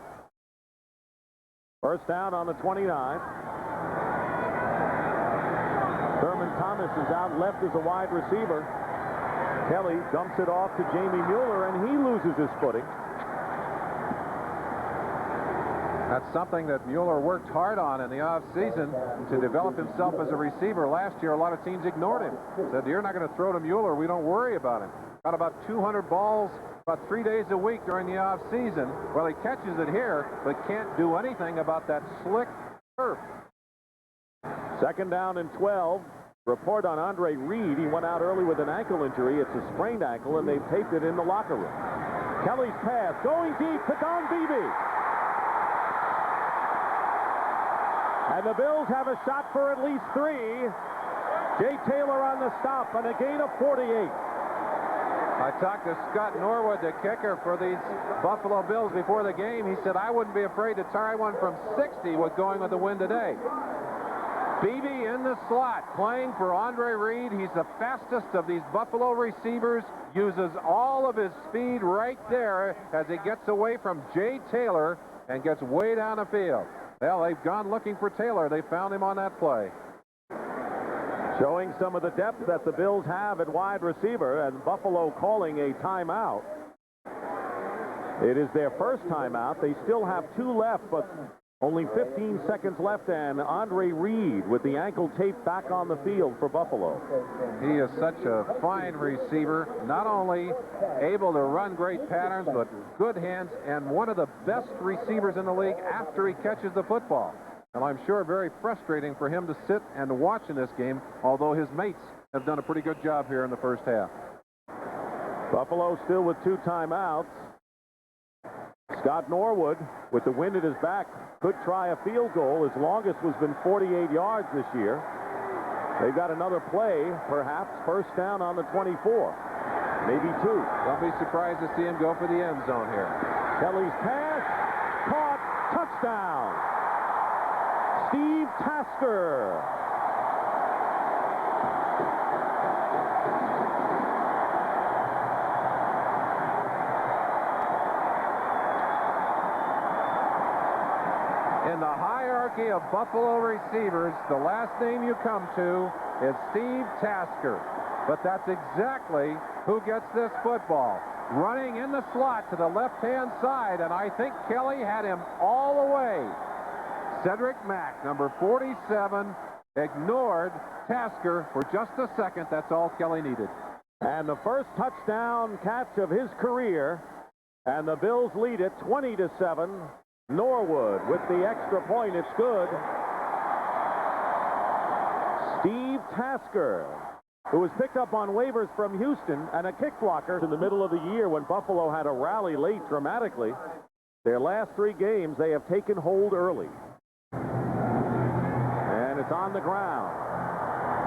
First down on the 29. Thurman Thomas is out left as a wide receiver. Kelly dumps it off to Jamie Mueller, and he loses his footing. That's something that Mueller worked hard on in the offseason to develop himself as a receiver. Last year, a lot of teams ignored him. Said, you're not going to throw to Mueller. We don't worry about him. Got about 200 balls about 3 days a week during the offseason. Well, he catches it here, but can't do anything about that slick turf. Second down and 12. Report on Andre Reed. He went out early with an ankle injury. It's a sprained ankle, and they've taped it in the locker room. Kelly's pass going deep to Don Beebe. And the Bills have a shot for at least 3. Jay Taylor on the stop and a gain of 48. I talked to Scott Norwood, the kicker for these Buffalo Bills before the game. He said, I wouldn't be afraid to try one from 60 with going with the wind today. Beebe in the slot, playing for Andre Reed. He's the fastest of these Buffalo receivers, uses all of his speed right there as he gets away from Jay Taylor and gets way down the field. Well, they've gone looking for Taylor. They found him on that play. Showing some of the depth that the Bills have at wide receiver, and Buffalo calling a timeout. It is their first timeout. They still have 2 left, but only 15 seconds left, and Andre Reed with the ankle tape back on the field for Buffalo. He is such a fine receiver, not only able to run great patterns, but good hands, and one of the best receivers in the league after he catches the football. And I'm sure very frustrating for him to sit and watch in this game, although his mates have done a pretty good job here in the first half. Buffalo still with 2 timeouts. Scott Norwood, with the wind at his back, could try a field goal. His longest has been 48 yards this year. They've got another play, perhaps first down on the 24. Maybe 2. Don't be surprised to see him go for the end zone here. Kelly's pass, caught, touchdown. Steve Tasker. In the hierarchy of Buffalo receivers, the last name you come to is Steve Tasker. But that's exactly who gets this football. Running in the slot to the left-hand side, and I think Kelly had him all the way. Cedric Mack, number 47, ignored Tasker for just a second. That's all Kelly needed. And the first touchdown catch of his career. And the Bills lead it 20-7. Norwood with the extra point. It's good. Steve Tasker, who was picked up on waivers from Houston and a kick blocker in the middle of the year when Buffalo had a rally late dramatically. Their last 3 games, they have taken hold early. And it's on the ground.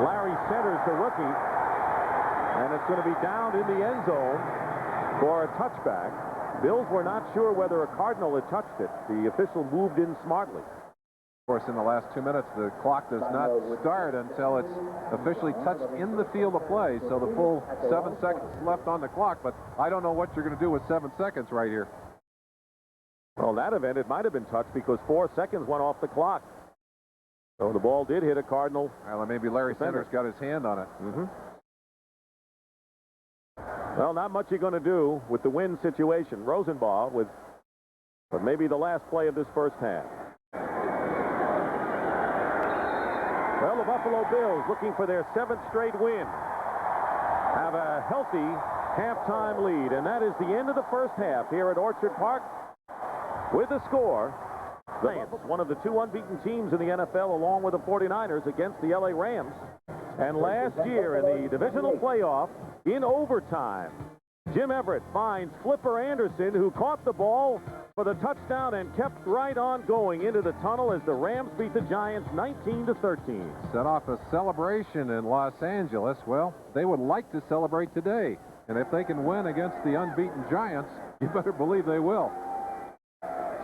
Larry centers the rookie. And it's going to be down in the end zone for a touchback. Bills were not sure whether a Cardinal had touched it. The official moved in smartly. Of course, in the last 2 minutes, the clock does not start until it's officially touched in the field of play. So the full 7 seconds left on the clock. But I don't know what you're going to do with 7 seconds right here. Well, in that event, it might have been touched because 4 seconds went off the clock. So the ball did hit a Cardinal. Well, maybe Larry defender. Sanders got his hand on it. Well, not much you're going to do with the win situation. Rosenbaugh with, but maybe the last play of this first half. Well, the Buffalo Bills, looking for their 7th straight win, have a healthy halftime lead, and that is the end of the first half here at Orchard Park. With the score, the Giants, one of the 2 unbeaten teams in the NFL, along with the 49ers, against the LA Rams. And last year in the divisional playoff, in overtime, Jim Everett finds Flipper Anderson, who caught the ball for the touchdown and kept right on going into the tunnel as the Rams beat the Giants 19-13. Set off a celebration in Los Angeles. Well, they would like to celebrate today. And if they can win against the unbeaten Giants, you better believe they will.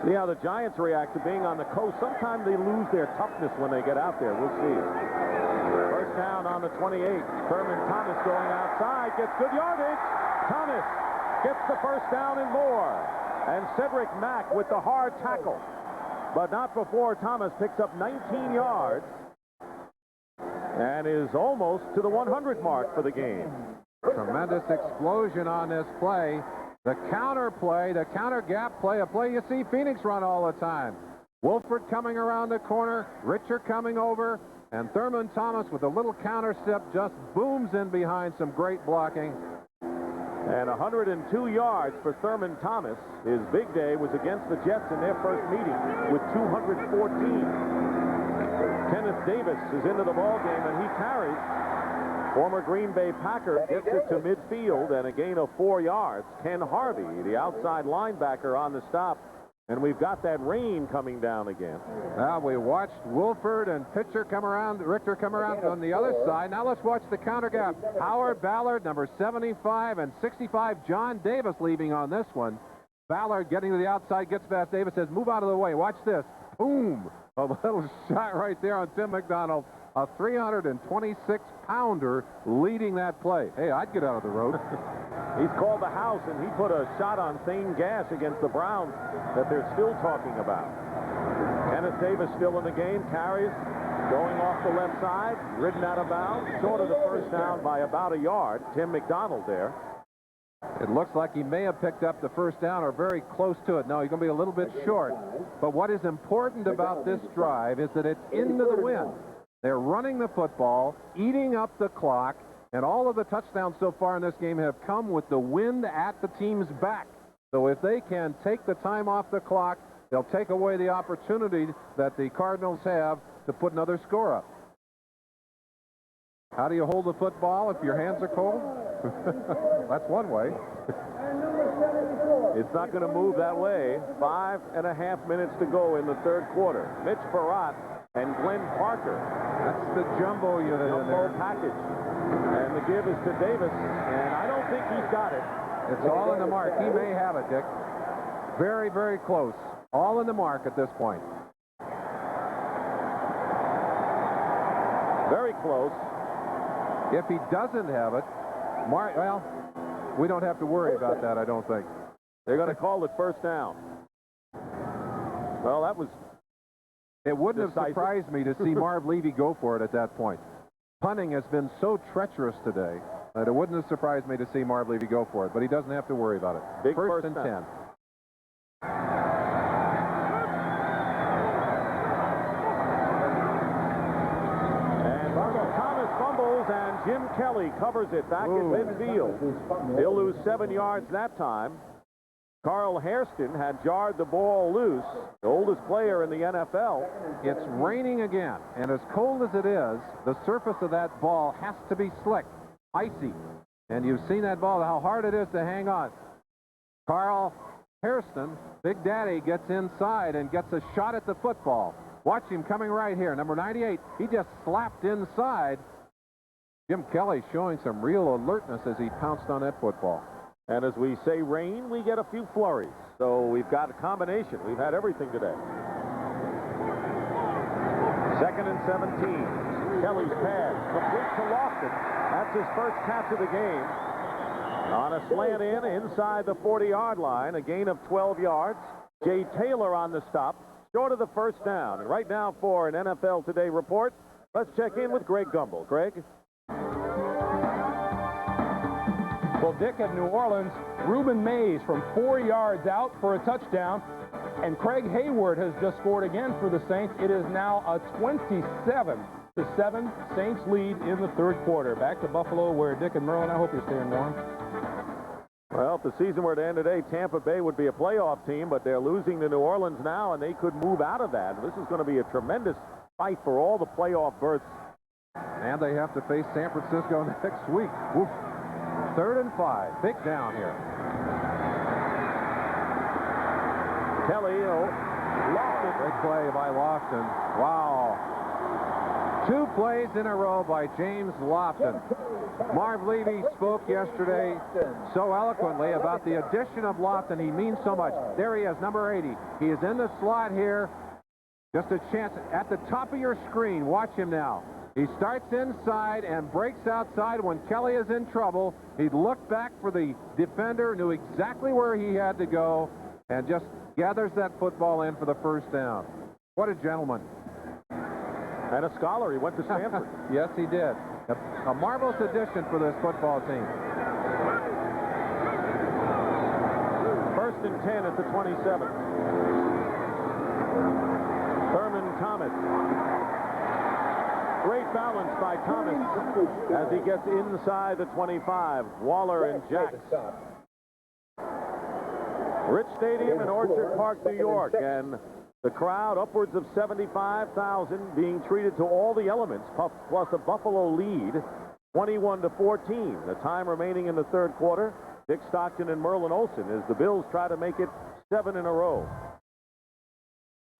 See how the Giants react to being on the coast. Sometimes they lose their toughness when they get out there. We'll see. First down on the 28. Thurman Thomas going outside. Gets good yardage. Thomas gets the first down and more. And Cedric Mack with the hard tackle. But not before Thomas picks up 19 yards. And is almost to the 100 mark for the game. Tremendous explosion on this play. The counter play, the counter gap play, a play you see Phoenix run all the time. Wolford coming around the corner, Richer coming over, and Thurman Thomas with a little counter step just booms in behind some great blocking. And 102 yards for Thurman Thomas. His big day was against the Jets in their first meeting with 214. Kenneth Davis is into the ballgame, and he carries. Former Green Bay Packer gets it to midfield and a gain of 4 yards. Ken Harvey, the outside linebacker, on the stop. And we've got that rain coming down again. Now we watched Wolford and Richter come around on the other side. Now let's watch the counter gap. Howard Ballard, number 75, and 65, John Davis leaving on this one. Ballard getting to the outside, gets past Davis, says, move out of the way. Watch this. Boom. A little shot right there on Tim McDonald. A 326-pounder leading that play. Hey, I'd get out of the road. He's called the house, and he put a shot on Thane Gash against the Browns that they're still talking about. Kenneth Davis still in the game, carries, going off the left side, ridden out of bounds, short of the first down by about a yard. Tim McDonald there. It looks like he may have picked up the first down or very close to it. No, he's going to be a little bit short. But what is important about this drive is that it's into the wind. They're running the football, eating up the clock, and all of the touchdowns so far in this game have come with the wind at the team's back. So if they can take the time off the clock, they'll take away the opportunity that the Cardinals have to put another score up. How do you hold the football if your hands are cold? That's one way. It's not going to move that way. 5.5 minutes to go in the third quarter. Mitch Barat and Glenn Parker. That's the jumbo unit in there. Package. And the give is to Davis, and I don't think he's got it. It's all in the mark. He may have it, Dick. Very, very close. All in the mark at this point. Very close. If he doesn't have it, well, we don't have to worry about that, I don't think. They're going to call it first down. Well, that was... It wouldn't have surprised me to see Marv Levy go for it at that point. Punting has been so treacherous today that it wouldn't have surprised me to see Marv Levy go for it, but he doesn't have to worry about it. Big First and 10. fumbles, and Jim Kelly covers it back in midfield. He'll lose 7 yards that time. Carl Hairston had jarred the ball loose, the oldest player in the NFL. It's raining again, and as cold as it is, the surface of that ball has to be slick, icy. And you've seen that ball, how hard it is to hang on. Carl Hairston, Big Daddy, gets inside and gets a shot at the football. Watch him coming right here, number 98. He just slapped inside. Jim Kelly showing some real alertness as he pounced on that football. And as we say rain, we get a few flurries. So we've got a combination. We've had everything today. 2nd and 17. Kelly's pass complete to Lofton. That's his first catch of the game. On a slant inside the 40-yard line, a gain of 12 yards. Jay Taylor on the stop, short of the first down. And right now for an NFL Today report, let's check in with Greg Gumbel. Greg? Well, Dick, at New Orleans, Reuben Mays from 4 yards out for a touchdown. And Craig Hayward has just scored again for the Saints. It is now a 27-7 Saints lead in the third quarter. Back to Buffalo, where Dick and Merlin, I hope you're staying warm. Well, if the season were to end today, Tampa Bay would be a playoff team, but they're losing to New Orleans now, and they could move out of that. This is going to be a tremendous fight for all the playoff berths. And they have to face San Francisco next week. Oof. 3rd and 5. Big down here. Kelly, Lofton. Great play by Lofton. Wow. 2 plays in a row by James Lofton. Marv Levy spoke yesterday so eloquently about the addition of Lofton. He means so much. There he is, number 80. He is in the slot here. Just a chance at the top of your screen. Watch him now. He starts inside and breaks outside when Kelly is in trouble. He looked back for the defender, knew exactly where he had to go, and just gathers that football in for the first down. What a gentleman. And a scholar. He went to Stanford. Yes, he did. A marvelous addition for this football team. 1st and 10 at the 27. Thurman Thomas. Great balance by Thomas as he gets inside the 25. Waller and Jacks. Rich Stadium in Orchard Park, New York, and the crowd upwards of 75,000 being treated to all the elements, plus a Buffalo lead, 21-14. The time remaining in the third quarter, Dick Stockton and Merlin Olsen as the Bills try to make it 7 in a row.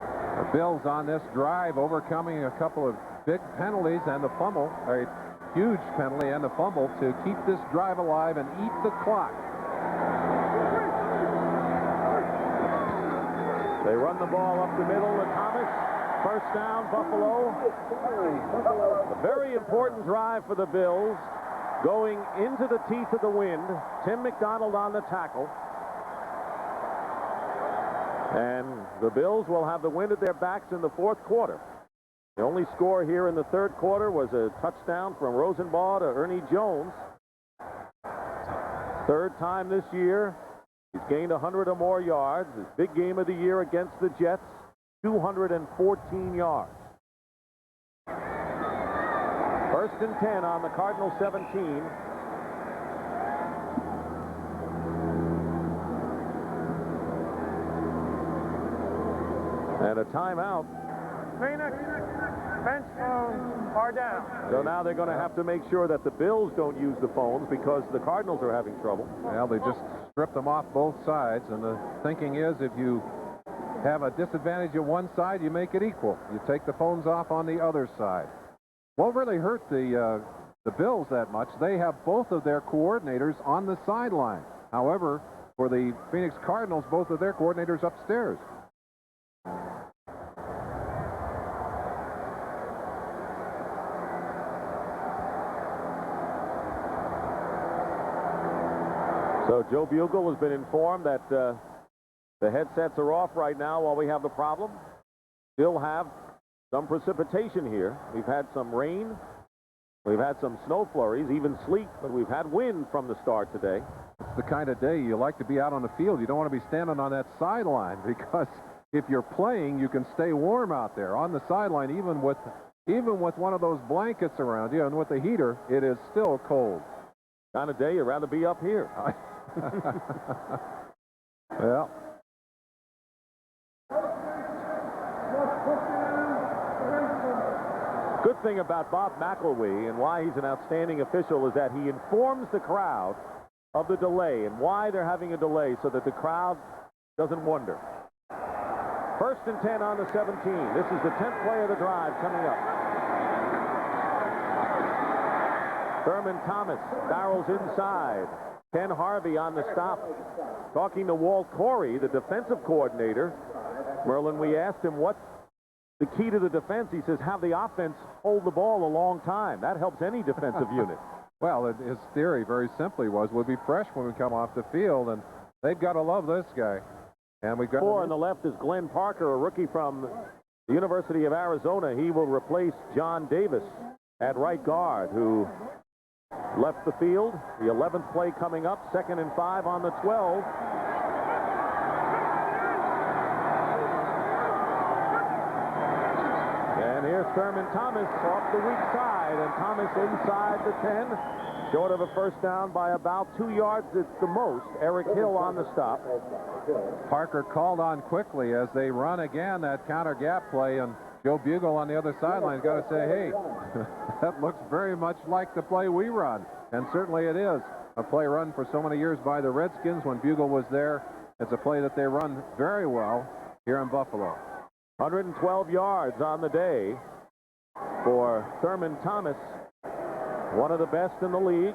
The Bills on this drive overcoming a couple of big penalties and the fumble, a huge penalty and the fumble to keep this drive alive and eat the clock. They run the ball up the middle to Thomas. First down, Buffalo. A very important drive for the Bills. Going into the teeth of the wind. Tim McDonald on the tackle. And the Bills will have the wind at their backs in the fourth quarter. The only score here in the third quarter was a touchdown from Rosenbaugh to Ernie Jones. Third time this year. He's gained 100 or more yards. His big game of the year against the Jets, 214 yards. 1st and 10 on the Cardinals 17. And a timeout. Phoenix, bench phones are down. So now they're going to have to make sure that the Bills don't use the phones because the Cardinals are having trouble. Well, they just stripped them off both sides, and the thinking is if you have a disadvantage at one side, you make it equal. You take the phones off on the other side. Won't really hurt the Bills that much. They have both of their coordinators on the sideline. However, for the Phoenix Cardinals, both of their coordinators upstairs. So Joe Bugle has been informed that the headsets are off right now while we have the problem. Still have some precipitation here. We've had some rain. We've had some snow flurries, even sleet, but we've had wind from the start today. It's the kind of day you like to be out on the field. You don't want to be standing on that sideline because if you're playing, you can stay warm out there on the sideline, even with Even with one of those blankets around you and with the heater, it is still cold. Kind of day you'd rather be up here. Well. Good thing about Bob McElwee and why he's an outstanding official is that he informs the crowd of the delay and why they're having a delay so that the crowd doesn't wonder. 1st and 10 on the 17. This is the 10th play of the drive coming up. Thurman Thomas barrels inside. Ken Harvey on the stop. Talking to Walt Corey, the defensive coordinator. Merlin, we asked him what's the key to the defense. He says have the offense hold the ball a long time. That helps any defensive unit. Well, his theory very simply was we'll be fresh when we come off the field, and they've got to love this guy. And we've got 4 on the left is Glenn Parker, a rookie from the University of Arizona. He will replace John Davis at right guard, who left the field. The 11th play coming up, 2nd and 5 on the 12. And here's Thurman Thomas off the weak side, and Thomas inside the 10, short of a first down by about 2 yards at the most. Eric Hill on the stop. Parker called on quickly as they run again that counter gap play, and Joe Bugle on the other sideline has got to say, hey, that looks very much like the play we run. And certainly it is a play run for so many years by the Redskins when Bugle was there. It's a play that they run very well here in Buffalo. 112 yards on the day for Thurman Thomas, one of the best in the league.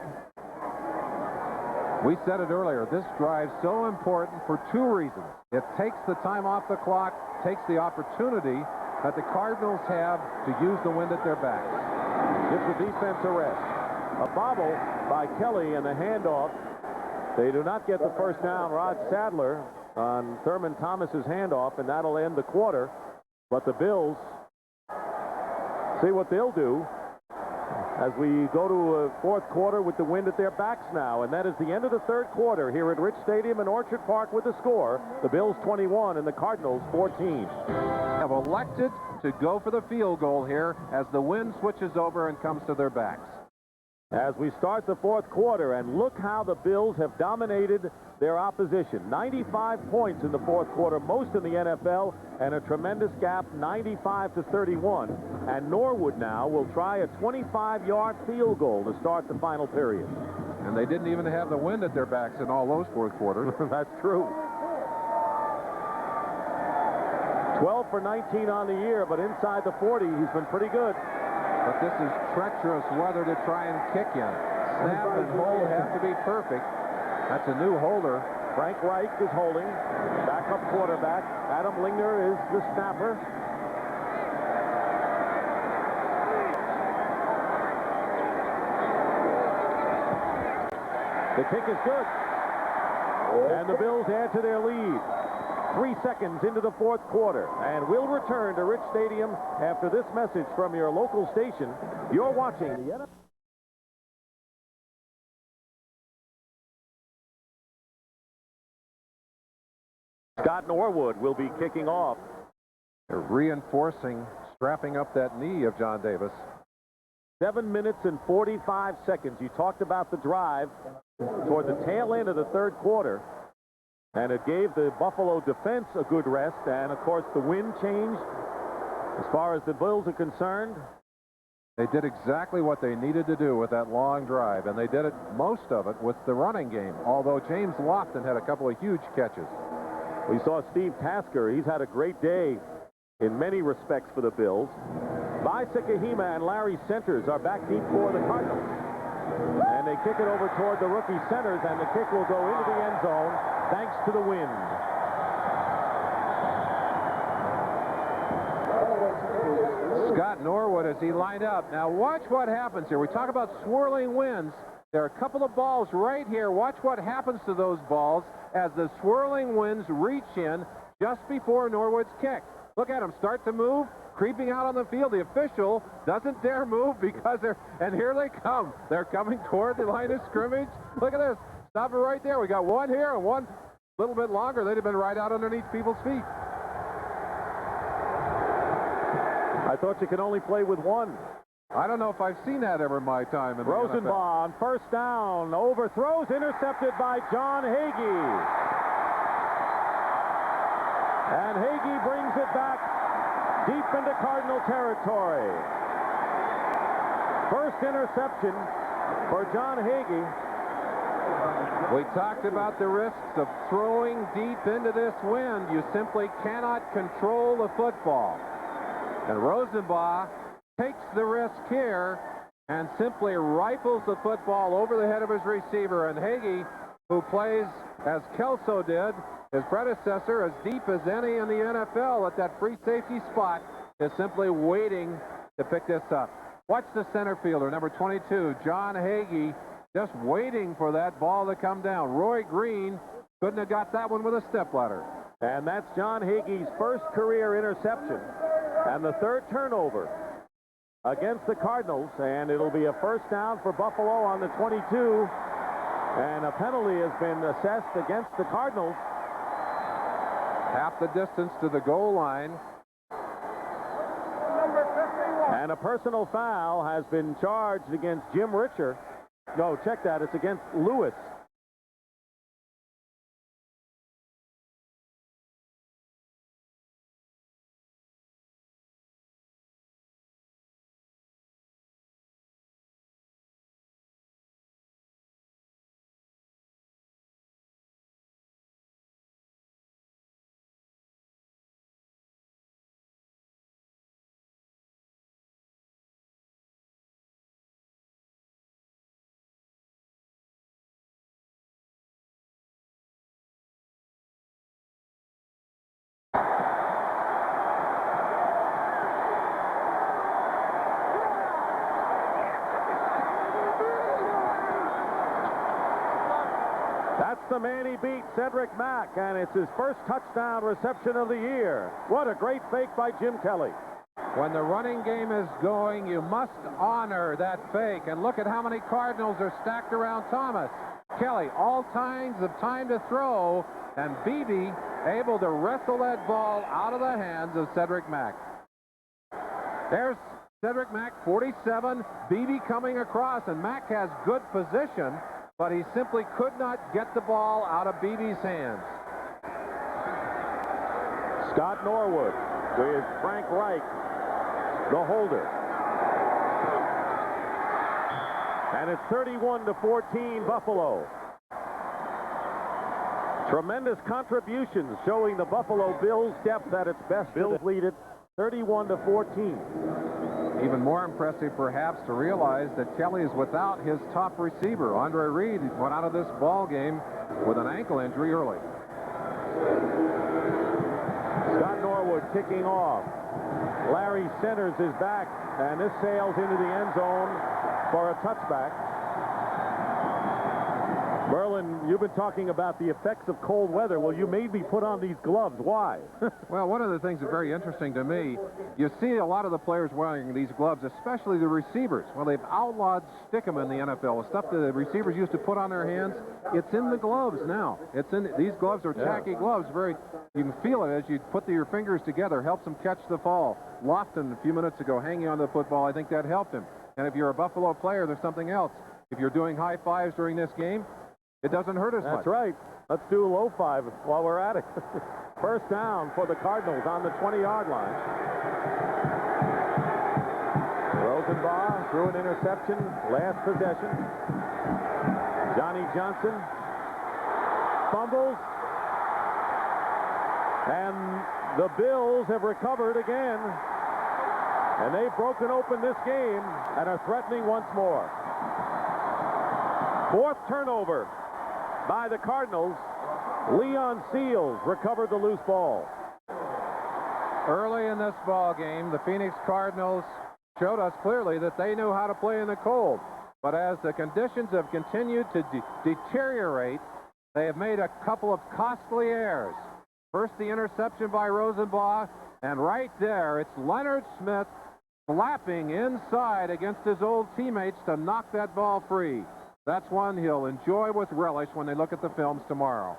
We said it earlier, this drive's so important for 2 reasons. It takes the time off the clock, takes the opportunity that the Cardinals have to use the wind at their backs. Gets the defense a rest. A bobble by Kelly and the handoff. They do not get the first down. Rod Sadler on Thurman Thomas's handoff, and that'll end the quarter. But the Bills see what they'll do as we go to a 4th quarter with the wind at their backs now. And that is the end of the 3rd quarter here at Rich Stadium in Orchard Park with the score. The Bills 21 and the Cardinals 14. Have elected to go for the field goal here as the wind switches over and comes to their backs. As we start the 4th quarter, and look how the Bills have dominated their opposition. 95 points in the 4th quarter, most in the NFL, and a tremendous gap, 95-31. And Norwood now will try a 25-yard field goal to start the final period. And they didn't even have the wind at their backs in all those 4th quarters. That's true. 12 for 19 on the year, but inside the 40, he's been pretty good. But this is treacherous weather to try and kick in. Snap and hold have to be perfect. That's a new holder. Frank Reich is holding. Backup quarterback. Adam Lingner is the snapper. The kick is good. And the Bills add to their lead. 3 seconds into the 4th quarter, and we'll return to Rich Stadium after this message from your local station. You're watching the NFL. Scott Norwood will be kicking off. They're reinforcing, strapping up that knee of John Davis. 7 minutes and 45 seconds. You talked about the drive toward the tail end of the 3rd quarter. And it gave the Buffalo defense a good rest. And, of course, the wind changed. As far as the Bills are concerned, they did exactly what they needed to do with that long drive. And they did it, most of it, with the running game. Although James Lofton had a couple of huge catches. We saw Steve Tasker. He's had a great day in many respects for the Bills. Sikahema and Larry Centers are back deep for the Cardinals. And they kick it over toward the rookie Centers, and the kick will go into the end zone thanks to the wind. Scott Norwood as he lined up. Now watch what happens here. We talk about swirling winds. There are a couple of balls right here. Watch what happens to those balls as the swirling winds reach in just before Norwood's kick. Look at them start to move, creeping out on the field. The official doesn't dare move because and here they come. They're coming toward the line of scrimmage. Look at this. Stop it right there. We got one here and one a little bit longer. They'd have been right out underneath people's feet. I thought you could only play with one. I don't know if I've seen that ever in my time in the NFL. Rosenbaugh on first down, overthrows, intercepted by John Hagee. And Hagee brings it back deep into Cardinal territory. First interception for John Hagee. We talked about the risks of throwing deep into this wind. You simply cannot control the football. And Rosenbaugh takes the risk here and simply rifles the football over the head of his receiver. And Hagee, who plays as Kelso did, his predecessor, as deep as any in the NFL at that free safety spot, is simply waiting to pick this up. Watch the center fielder, number 22, John Hagee, just waiting for that ball to come down. Roy Green couldn't have got that one with a stepladder. And that's John Hagee's first career interception and the third turnover against the Cardinals, and it'll be a first down for Buffalo on the 22, and a penalty has been assessed against the Cardinals. Half the distance to the goal line. And a personal foul has been charged against Jim Richer. No, check that. It's against Lewis. That's the man he beat, Cedric Mack, and it's his first touchdown reception of the year. What a great fake by Jim Kelly. When the running game is going, you must honor that fake. And look at how many Cardinals are stacked around Thomas. Kelly, all kinds of time to throw, and Beebe able to wrestle that ball out of the hands of Cedric Mack. There's Cedric Mack, 47, Beebe coming across, and Mack has good position, but he simply could not get the ball out of Beebe's hands. Scott Norwood with Frank Reich, the holder. And it's 31-14 Buffalo. Tremendous contributions showing the Buffalo Bills' depth at its best. Bills lead it 31-14. Even more impressive, perhaps, to realize that Kelly is without his top receiver. Andre Reed went out of this ball game with an ankle injury early. Scott Norwood kicking off. Larry Centers is back, and this sails into the end zone for a touchback. Merlin, you've been talking about the effects of cold weather. Well, you made me put on these gloves. Why? Well, one of the things that's very interesting to me, you see a lot of the players wearing these gloves, especially the receivers. Well, they've outlawed stickum in the NFL. The stuff that the receivers used to put on their hands, it's in the gloves now. It's in these gloves are tacky gloves. You can feel it as you put your fingers together. Helps them catch the fall. Lofton, a few minutes ago, hanging on the football, I think that helped him. And if you're a Buffalo player, there's something else. If you're doing high fives during this game, it doesn't hurt as much. That's right. Let's do a low five while we're at it. First down for the Cardinals on the 20-yard line. Rosenbaugh threw an interception last possession. Johnny Johnson fumbles. And the Bills have recovered again. And they've broken open this game and are threatening once more. Fourth turnover by the Cardinals. Leon Seals recovered the loose ball. Early in this ball game, the Phoenix Cardinals showed us clearly that they knew how to play in the cold. But as the conditions have continued to deteriorate, they have made a couple of costly errors. First, the interception by Rosenbaugh, and right there, it's Leonard Smith flapping inside against his old teammates to knock that ball free. That's one he'll enjoy with relish when they look at the films tomorrow.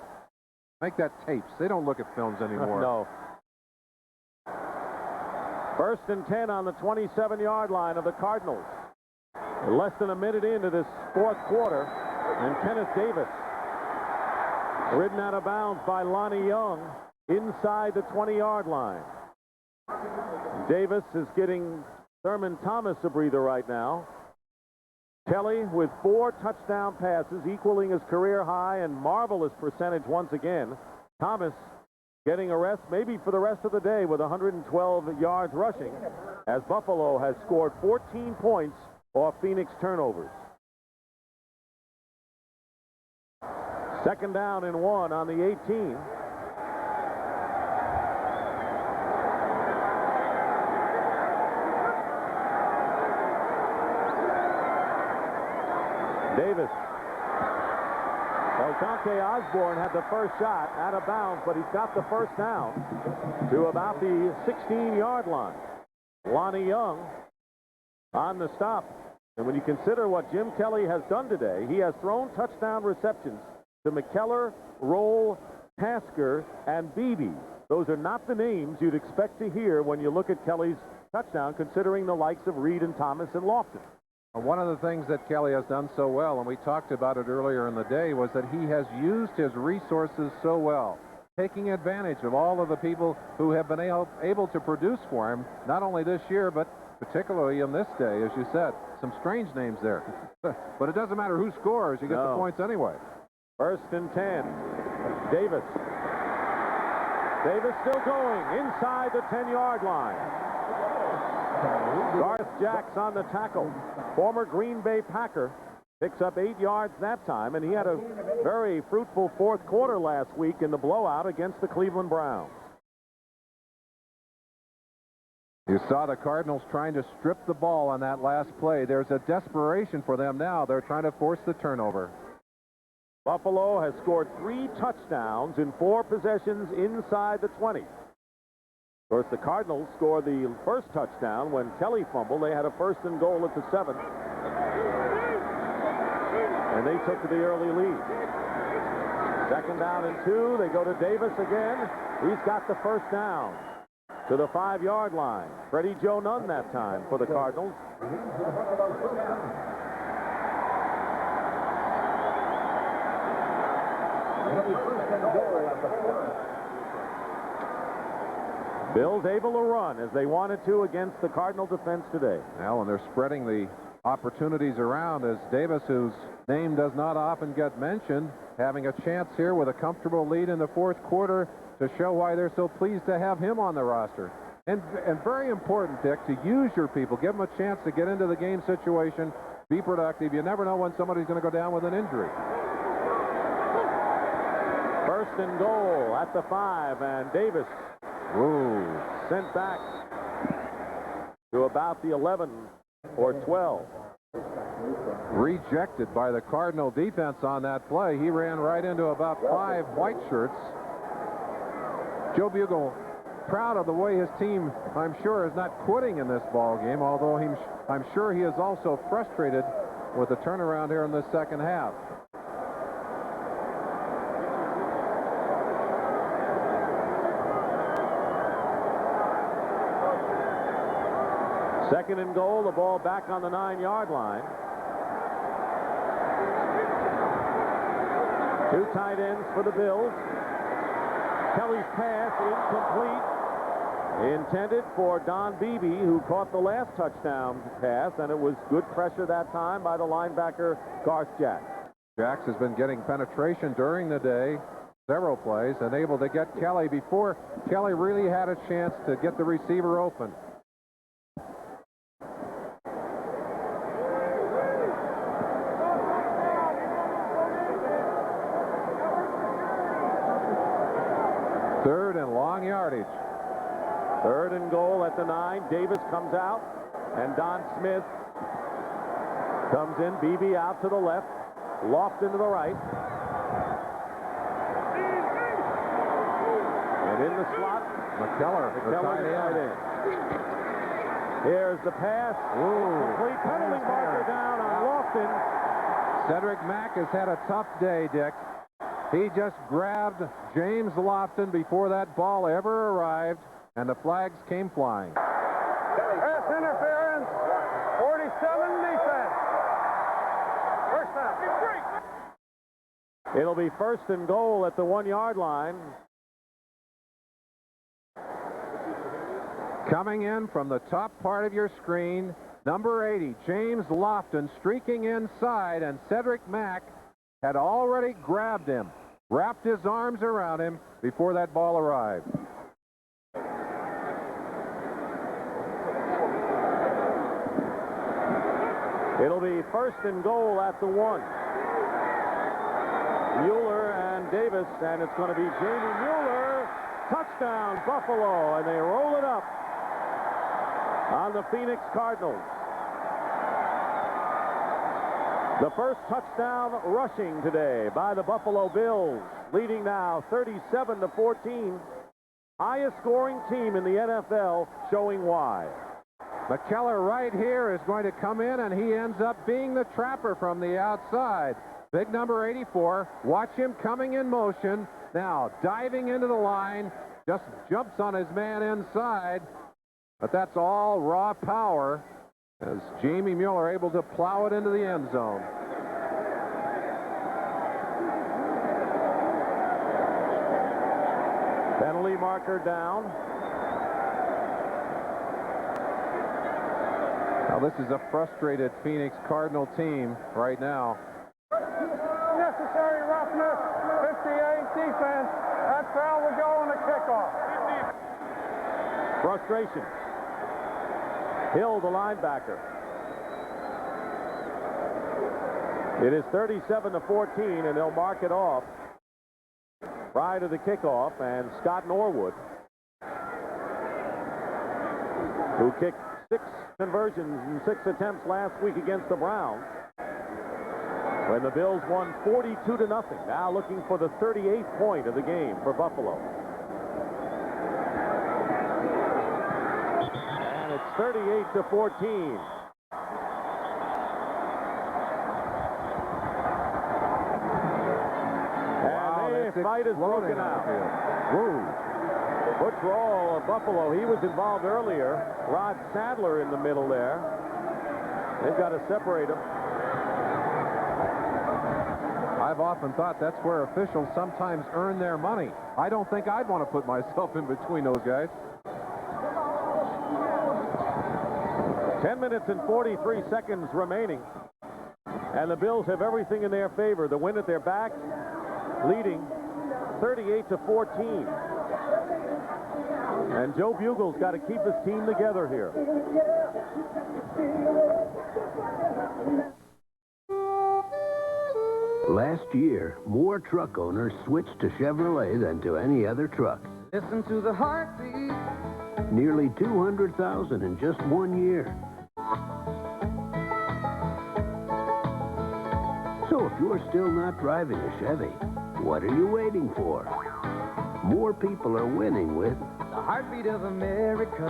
Make that tapes. They don't look at films anymore. No. First and 10 on the 27-yard line of the Cardinals. Less than a minute into this fourth quarter, and Kenneth Davis ridden out of bounds by Lonnie Young inside the 20-yard line. Davis is getting Thurman Thomas a breather right now. Kelly with 4 touchdown passes, equaling his career high and marvelous percentage once again. Thomas getting a rest maybe for the rest of the day with 112 yards rushing, as Buffalo has scored 14 points off Phoenix turnovers. Second down and 1 on the 18. Davis. Well, Dante Osborne had the first shot out of bounds, but he's got the first down to about the 16-yard line. Lonnie Young on the stop. And when you consider what Jim Kelly has done today, he has thrown touchdown receptions to McKellar, Roll, Tasker, and Beebe. Those are not the names you'd expect to hear when you look at Kelly's touchdown, considering the likes of Reed and Thomas and Lofton. One of the things that Kelly has done so well, and we talked about it earlier in the day, was that he has used his resources so well, taking advantage of all of the people who have been able to produce for him, not only this year, but particularly in this day, as you said. Some strange names there. But it doesn't matter who scores, you get the points anyway. First and 10. Davis. Davis still going inside the 10-yard line. Garth Jacks on the tackle. Former Green Bay Packer picks up 8 yards that time, and he had a very fruitful fourth quarter last week in the blowout against the Cleveland Browns. You saw the Cardinals trying to strip the ball on that last play. There's a desperation for them now. They're trying to force the turnover. Buffalo has scored 3 touchdowns in 4 possessions inside the 20. Of course, the Cardinals scored the first touchdown when Kelly fumbled. They had a first and goal at the 7. And they took the early lead. Second down and 2. They go to Davis again. He's got the first down to the 5-yard line. Freddie Joe Nunn that time for the Cardinals. Bills able to run as they wanted to against the Cardinal defense today. Well, and they're spreading the opportunities around as Davis, whose name does not often get mentioned, having a chance here with a comfortable lead in the fourth quarter to show why they're so pleased to have him on the roster. And very important, Dick, to use your people. Give them a chance to get into the game situation. Be productive. You never know when somebody's going to go down with an injury. First and goal at the 5, and Davis sent back to about the 11 or 12. Rejected by the Cardinal defense on that play. He ran right into about 5 white shirts. Joe Bugel proud of the way his team, I'm sure, is not quitting in this ball game, although I'm sure he is also frustrated with the turnaround here in the second half. Second and goal, the ball back on the 9-yard line. 2 tight ends for the Bills. Kelly's pass incomplete. Intended for Don Beebe, who caught the last touchdown pass, and it was good pressure that time by the linebacker Garth Jacks. Jacks has been getting penetration during the day, several plays, and able to get Kelly before Kelly really had a chance to get the receiver open. Third and long yardage. Third and goal at the 9. Davis comes out, and Don Smith comes in. Beebe out to the left. Lofton to the right. And in the slot, McKellar, the tight end. Here's the pass. Complete penalty marker down on Lofton. Cedric Mack has had a tough day, Dick. He just grabbed James Lofton before that ball ever arrived, and the flags came flying. interference. 47 defense. First down. It'll be first and goal at the 1-yard line. Coming in from the top part of your screen, number 80, James Lofton, streaking inside, and Cedric Mack had already grabbed him, wrapped his arms around him before that ball arrived. It'll be first and goal at the 1. Mueller and Davis, and it's going to be Jamie Mueller. Touchdown, Buffalo, and they roll it up on the Phoenix Cardinals. The first touchdown rushing today by the Buffalo Bills, leading now 37-14. Highest scoring team in the NFL, showing why. McKellar right here is going to come in, and he ends up being the trapper from the outside. Big number 84. Watch him coming in motion. Now diving into the line. Just jumps on his man inside. But that's all raw power as Jamie Mueller able to plow it into the end zone. Penalty marker down. Now this is a frustrated Phoenix Cardinal team right now. Necessary roughness. 58 defense. That foul will go on a kickoff. Frustration. Hill, the linebacker. It is 37-14, and they'll mark it off prior to the kickoff. And Scott Norwood, who kicked 6 conversions in 6 attempts last week against the Browns, when the Bills won 42-0. Now looking for the 38th point of the game for Buffalo. And it's 38-14. And the fight is broken out. Butch Rawl of Buffalo, he was involved earlier. Rod Sadler in the middle there. They've got to separate them. I've often thought that's where officials sometimes earn their money. I don't think I'd want to put myself in between those guys. 10 minutes and 43 seconds remaining. And the Bills have everything in their favor. The win at their back, leading 38-14. And Joe Bugle's got to keep his team together here. Last year, more truck owners switched to Chevrolet than to any other truck. Listen to the heartbeat. Nearly 200,000 in just 1 year. So if you're still not driving a Chevy, what are you waiting for? More people are winning with The heartbeat of America.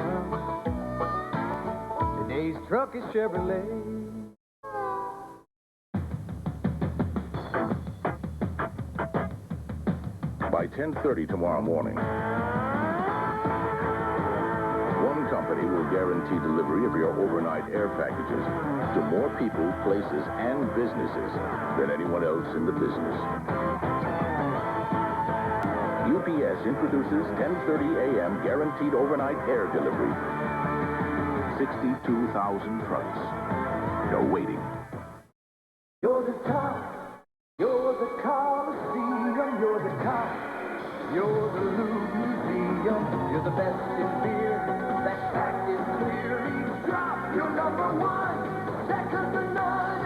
Today's truck is Chevrolet. By 10:30 tomorrow morning, one company will guarantee delivery of your overnight air packages to more people, places, and businesses than anyone else in the business. UPS introduces 10:30 a.m. guaranteed overnight air delivery. 62,000 trucks. You're waiting. You're the top. You're the Coliseum. You're the top. You're the Louvre Museum. You're the best in beer. That fact is clearly dropped. You're number one. Second to none.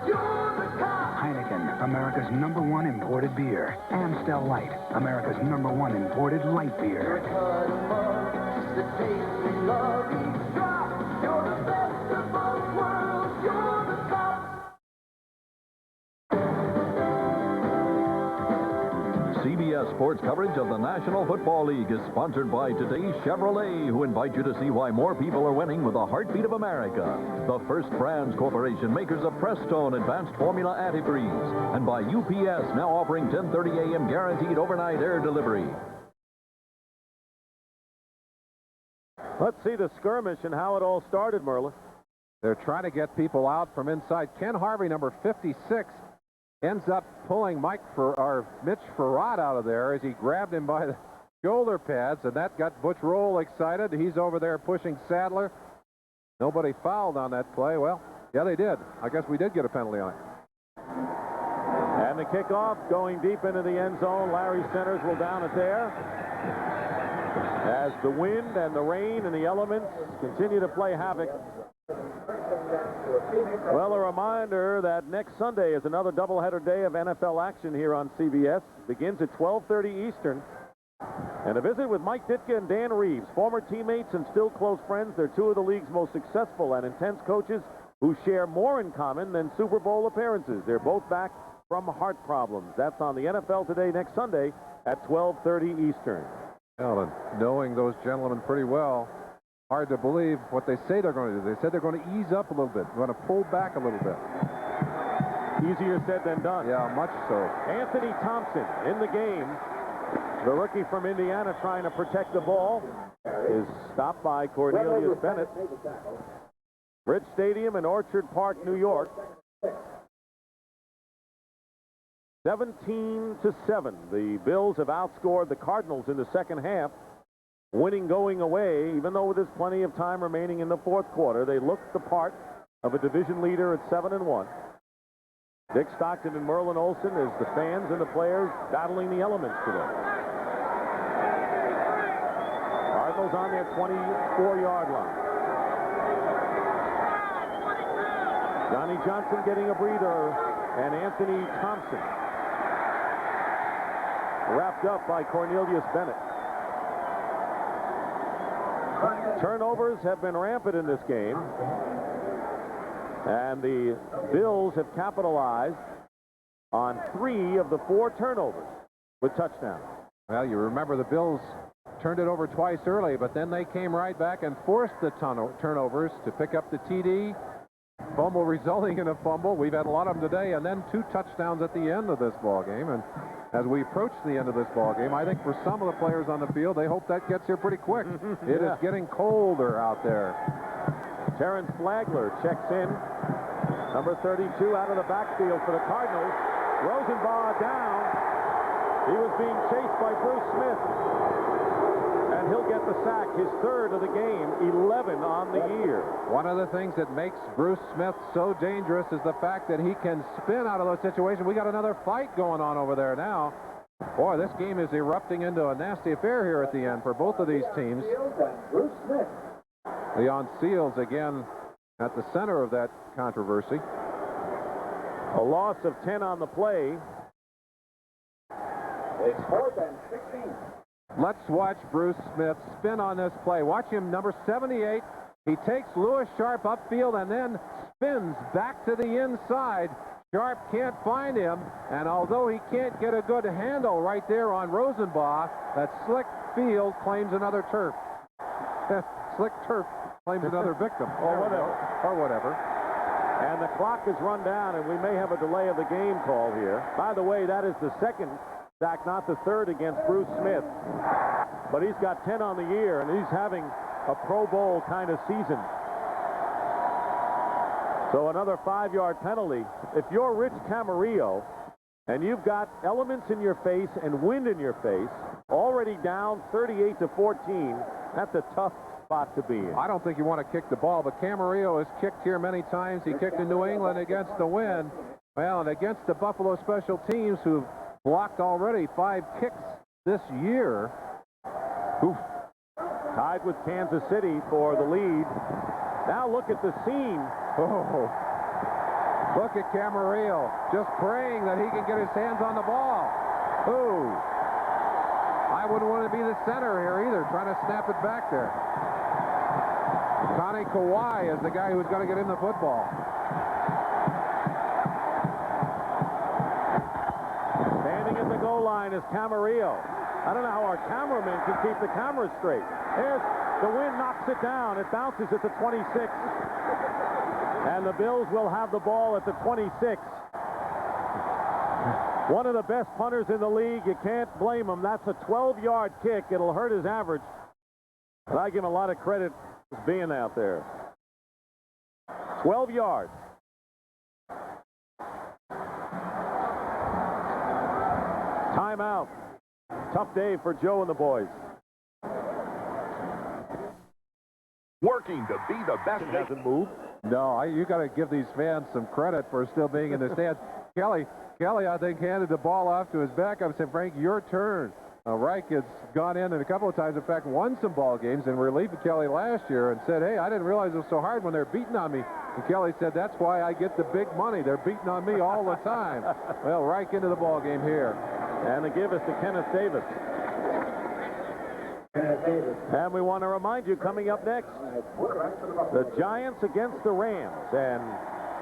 You're the top. Heineken, America's #1 imported beer. Amstel Light, America's #1 imported light beer. You're a cut above. The taste we love. Each drop. You're the best of both worlds. You're the top. CBS Sports coverage of the National Football League is sponsored by today's Chevrolet, who invite you to see why more people are winning with the heartbeat of America. The First Brands Corporation, makers of Prestone Advanced Formula Antifreeze. And by UPS, now offering 10:30 a.m. guaranteed overnight air delivery. Let's see the skirmish and how it all started, Merlin. They're trying to get people out from inside. Ken Harvey, number 56, ends up pulling Mitch Farad out of there as he grabbed him by the shoulder pads, and that got Butch Roll excited. He's over there pushing Sadler. Nobody fouled on that play. Well, yeah, they did. I guess we did get a penalty on it. And the kickoff going deep into the end zone. Larry Centers will down it there. As the wind and the rain and the elements continue to play havoc. Well, a reminder that next Sunday is another doubleheader day of NFL action here on CBS. Begins at 12:30 Eastern. And a visit with Mike Ditka and Dan Reeves, former teammates and still close friends. They're two of the league's most successful and intense coaches who share more in common than Super Bowl appearances. They're both back from heart problems. That's on the NFL Today next Sunday at 12:30 Eastern. Well, and knowing those gentlemen pretty well, hard to believe what they say they're going to do. They said they're going to ease up a little bit, going to pull back a little bit. Easier said than done. Yeah, much so. Anthony Thompson in the game. The rookie from Indiana trying to protect the ball is stopped by Cornelius Bennett. Bridge Stadium in Orchard Park, New York. 17-7. The Bills have outscored the Cardinals in the second half, winning going away. Even though there's plenty of time remaining in the fourth quarter, they look the part of a division leader at 7-1. Dick Stockton and Merlin Olsen as the fans and the players battling the elements today. Cardinals on their 24-yard line. Johnny Johnson getting a breather, and Anthony Thompson wrapped up by Cornelius Bennett. Turnovers have been rampant in this game, and the Bills have capitalized on 3 of the 4 turnovers with touchdowns. Well, you remember the Bills turned it over twice early, but then they came right back and forced the turnovers to pick up the TD. Fumble resulting in a fumble. We've had a lot of them today, and then 2 touchdowns at the end of this ball game. And as we approach the end of this ball game, I think for some of the players on the field, they hope that gets here pretty quick. It is getting colder out there. Terrence Flagler checks in. Number 32 out of the backfield for the Cardinals. Rosenbaugh down. He was being chased by Bruce Smith. And he'll get the sack, his 3rd of the game, 11 on the year. One of the things that makes Bruce Smith so dangerous is the fact that he can spin out of those situations. We got another fight going on over there now. Boy, this game is erupting into a nasty affair here at the end for both of these teams. Leon Seals again at the center of that controversy. A loss of 10 on the play. It's 4th and 16. Let's watch Bruce Smith spin on this play. Watch him, number 78. He takes Lewis Sharp upfield and then spins back to the inside. Sharp can't find him, and although he can't get a good handle right there on Rosenbaugh, that slick field claims another turf. Slick turf claims another victim. Or whatever. And the clock is run down, and we may have a delay of the game call here. By the way, that is the 2nd sack, not the 3rd against Bruce Smith. But he's got 10 on the year, and he's having a Pro Bowl kind of season. So another 5-yard penalty. If you're Rich Camarillo and you've got elements in your face and wind in your face, already down 38-14, that's a tough spot to be in. I don't think you want to kick the ball, but Camarillo has kicked here many times. He kicked in New England against the wind. Well, and against the Buffalo special teams who've blocked already 5 kicks this year. Oof. Tied with Kansas City for the lead. Now look at the scene. Oh, look at Camarillo just praying that he can get his hands on the ball. Ooh. I wouldn't want to be the center here either, trying to snap it back there. Connie Kawhi is the guy who's going to get in the football. Standing at the goal line is Camarillo. I don't know how our cameramen can keep the camera straight. There's the wind knocks it down. It bounces at the 26. And the Bills will have the ball at the 26. One of the best punters in the league. You can't blame him. That's a 12-yard kick. It'll hurt his average. And I give him a lot of credit for being out there. 12 yards. Timeout. Tough day for Joe and the boys. Working to be the best. Hasn't moved. No, you got to give these fans some credit for still being in the stands. Kelly, I think, handed the ball off to his backup and said, Frank, your turn. Reich has gone in a couple of times, in fact, won some ball games in relief of Kelly last year and said, hey, I didn't realize it was so hard when they're beating on me. And Kelly said, that's why I get the big money. They're beating on me all the time. Well, Reich into the ball game here. And the give is to Kenneth Davis. And we want to remind you, coming up next, the Giants against the Rams. And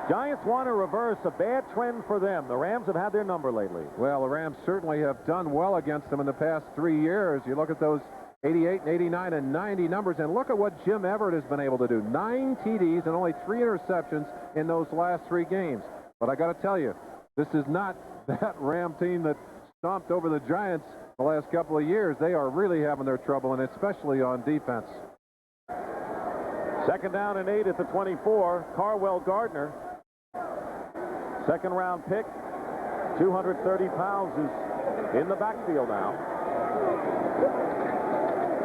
Giants want to reverse a bad trend for them. The Rams have had their number lately. Well, the Rams certainly have done well against them in the past 3 years. You look at those 88 and 89 and 90 numbers, and look at what Jim Everett has been able to do. 9 TDs and only 3 interceptions in those last 3 games. But I got to tell you, this is not that Ram team that stomped over the Giants the last couple of years. They are really having their trouble, and especially on defense. 2nd down and 8 at the 24. Carwell Gardner, 2nd round pick, 230 pounds, is in the backfield now.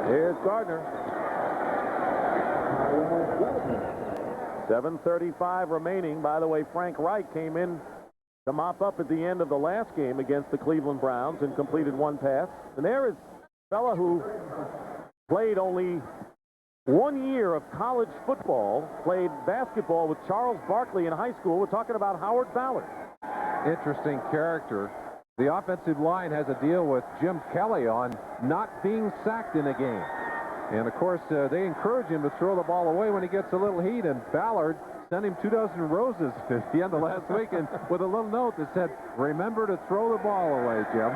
Here's Gardner. 7:35 remaining. By the way, Frank Reich came in to mop up at the end of the last game against the Cleveland Browns and completed 1 pass. And there is a fella who played only 1 year of college football, played basketball with Charles Barkley in high school. We're talking about Howard Ballard. Interesting character. The offensive line has a deal with Jim Kelly on not being sacked in a game. And, of course, they encourage him to throw the ball away when he gets a little heat. And Ballard sent him 2 dozen roses at the end of last week and with a little note that said, remember to throw the ball away, Jim.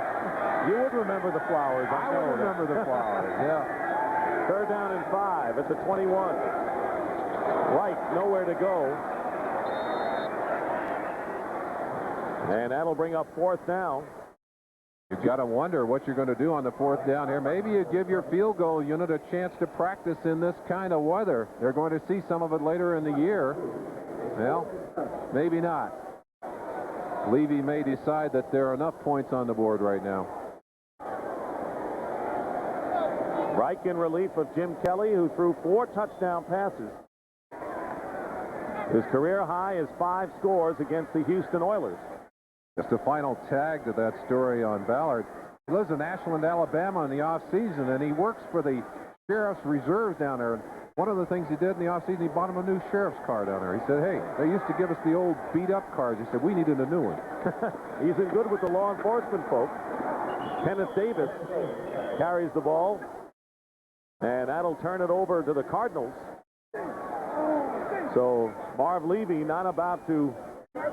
You would remember the flowers. I would remember the flowers, yeah. 3rd down and 5 at the 21. Reich nowhere to go. And that'll bring up 4th down. You've got to wonder what you're going to do on the 4th down here. Maybe you give your field goal unit a chance to practice in this kind of weather. They're going to see some of it later in the year. Well, maybe not. Levy may decide that there are enough points on the board right now. Reich in relief of Jim Kelly, who threw 4 touchdown passes. His career high is 5 scores against the Houston Oilers. Just a final tag to that story on Ballard. He lives in Ashland, Alabama in the offseason, and he works for the Sheriff's Reserve down there. And one of the things he did in the offseason, he bought him a new sheriff's car down there. He said, hey, they used to give us the old beat-up cars. He said, we needed a new one. He's in good with the law enforcement folks. Kenneth Davis carries the ball, and that'll turn it over to the Cardinals. So Marv Levy not about to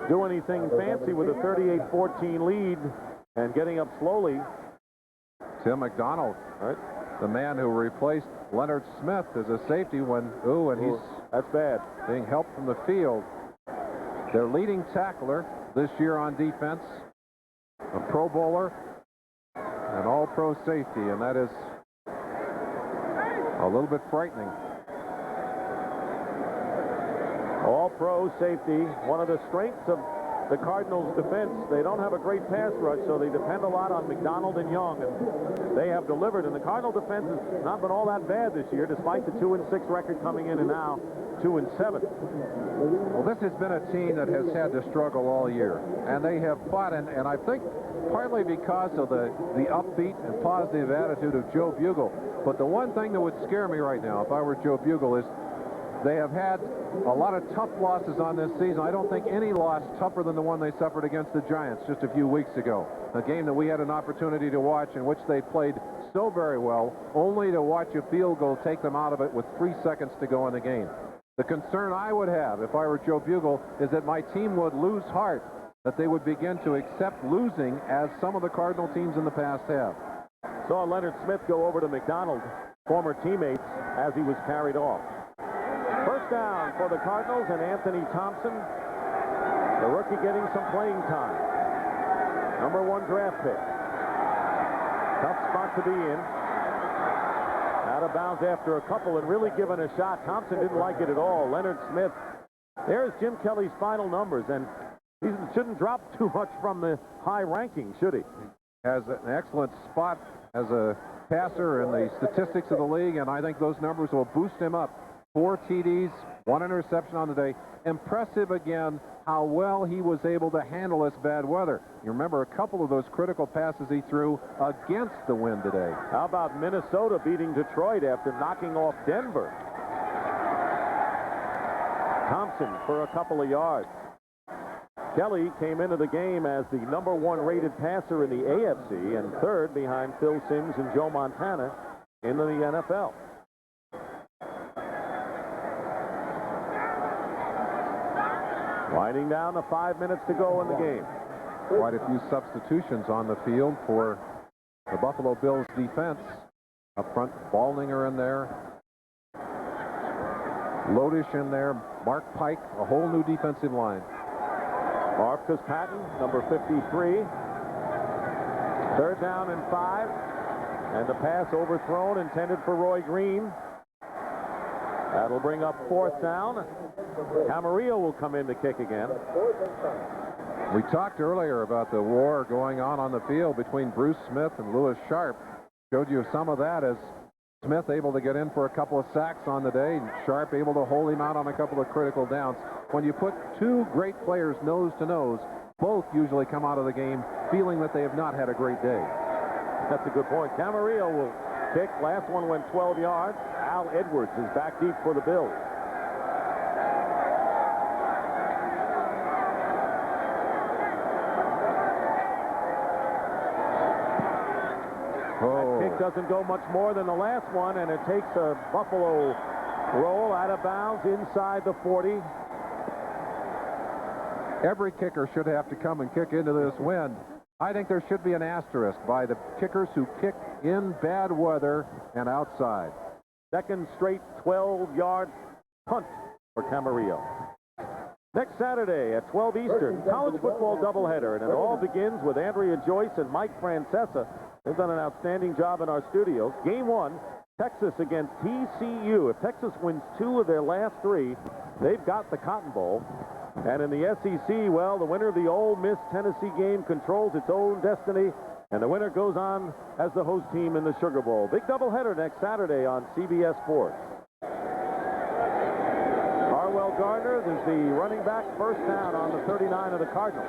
do anything fancy with a 38-14 lead and getting up slowly. Tim McDonald, right? The man who replaced Leonard Smith as a safety when, that's bad, being helped from the field. Their leading tackler this year on defense, a Pro Bowler, an All-Pro safety, and that is a little bit frightening. All-Pro safety, one of the strengths of the Cardinals' defense. They don't have a great pass rush, so they depend a lot on McDonald and Young, and they have delivered. And the Cardinal defense has not been all that bad this year, despite the 2-6 record coming in, and now 2-7. Well, this has been a team that has had to struggle all year, and they have fought, and I think partly because of the upbeat and positive attitude of Joe Bugle. But the one thing that would scare me right now, if I were Joe Bugle, is they have had a lot of tough losses on this season. I don't think any loss tougher than the one they suffered against the Giants just a few weeks ago. A game that we had an opportunity to watch in which they played so very well, only to watch a field goal take them out of it with 3 seconds to go in the game. The concern I would have if I were Joe Bugle is that my team would lose heart, that they would begin to accept losing as some of the Cardinal teams in the past have. Saw Leonard Smith go over to McDonald, former teammates, as he was carried off. 1st down for the Cardinals, and Anthony Thompson, the rookie, getting some playing time. Number 1 draft pick. Tough spot to be in. Out of of bounds after a couple and really given a shot. Thompson didn't like it at all. Leonard Smith. There's Jim Kelly's final numbers, and he shouldn't drop too much from the high ranking, should he? Has an excellent spot as a passer in the statistics of the league, and I think those numbers will boost him up. 4 TDs, 1 interception on the day. Impressive again how well he was able to handle this bad weather. You remember a couple of those critical passes he threw against the wind today. How about Minnesota beating Detroit after knocking off Denver? Thompson for a couple of yards. Kelly came into the game as the #1 rated passer in the AFC and third behind Phil Simms and Joe Montana in the NFL. Winding down to 5 minutes to go in the game. Quite a few substitutions on the field for the Buffalo Bills defense. Up front, Baldinger in there. Lodish in there. Mark Pike, a whole new defensive line. Marcus Patton, number 53. Third down and 5. And the pass overthrown, intended for Roy Green. That'll bring up 4th down. Camarillo will come in to kick again. We talked earlier about the war going on the field between Bruce Smith and Lewis Sharp. Showed you some of that as Smith able to get in for a couple of sacks on the day, and Sharp able to hold him out on a couple of critical downs. When you put two great players nose to nose, both usually come out of the game feeling that they have not had a great day. That's a good point. Camarillo will kick. Last one went 12 yards. Al Edwards is back deep for the Bills. That kick doesn't go much more than the last one, and it takes a Buffalo roll out of bounds inside the 40. Every kicker should have to come and kick into this wind. I think there should be an asterisk by the kickers who kick in bad weather and outside. Second straight 12-yard punt for Camarillo. Next Saturday at 12 Eastern, college football doubleheader, and it all begins with Andrea Joyce and Mike Francesa. They've done an outstanding job in our studios. Game 1, Texas against TCU. If Texas wins 2 of their last 3, they've got the Cotton Bowl. And in the SEC, well, the winner of the Ole Miss-Tennessee game controls its own destiny, and the winner goes on as the host team in the Sugar Bowl. Big doubleheader next Saturday on CBS Sports. Harwell Gardner is the running back, first down on the 39 of the Cardinals.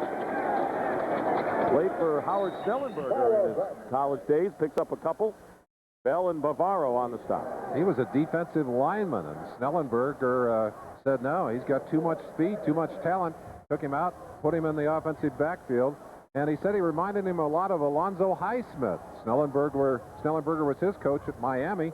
Played for Howard Snellenberger in his college days, picks up a couple. Bell and Bavaro on the stop. He was a defensive lineman, and Snellenberger said no, he's got too much speed, too much talent. Took him out, put him in the offensive backfield, and he said he reminded him a lot of Alonzo Highsmith. Snellenberger was his coach at Miami,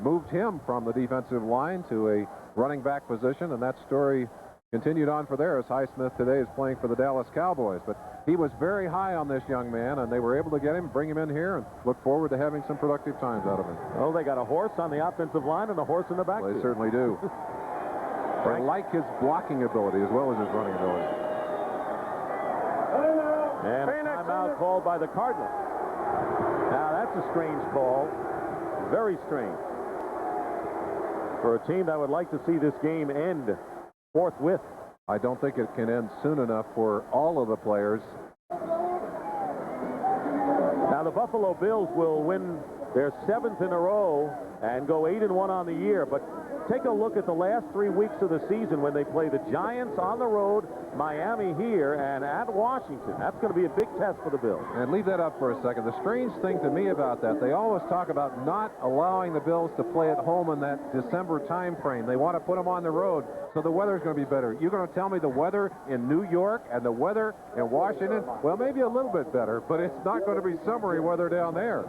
moved him from the defensive line to a running back position, and that story continued on for there as Highsmith today is playing for the Dallas Cowboys. But he was very high on this young man, and they were able to get him, bring him in here, and look forward to having some productive times out of him. Well, they got a horse on the offensive line and a horse in the backfield. Well, they certainly do. They like his blocking ability as well as his running ability. And timeout called by the Cardinals. Now, that's a strange call. Very strange. For a team that would like to see this game end forthwith. I don't think it can end soon enough for all of the players. Now, the Buffalo Bills will win their 7th in a row and go 8-1 on the year. But take a look at the last 3 weeks of the season when they play the Giants on the road, Miami here, and at Washington. That's going to be a big test for the Bills. And leave that up for a second. The strange thing to me about that, they always talk about not allowing the Bills to play at home in that December time frame. They want to put them on the road, so the weather's going to be better. You're going to tell me the weather in New York and the weather in Washington, well, maybe a little bit better, but it's not going to be summery weather down there.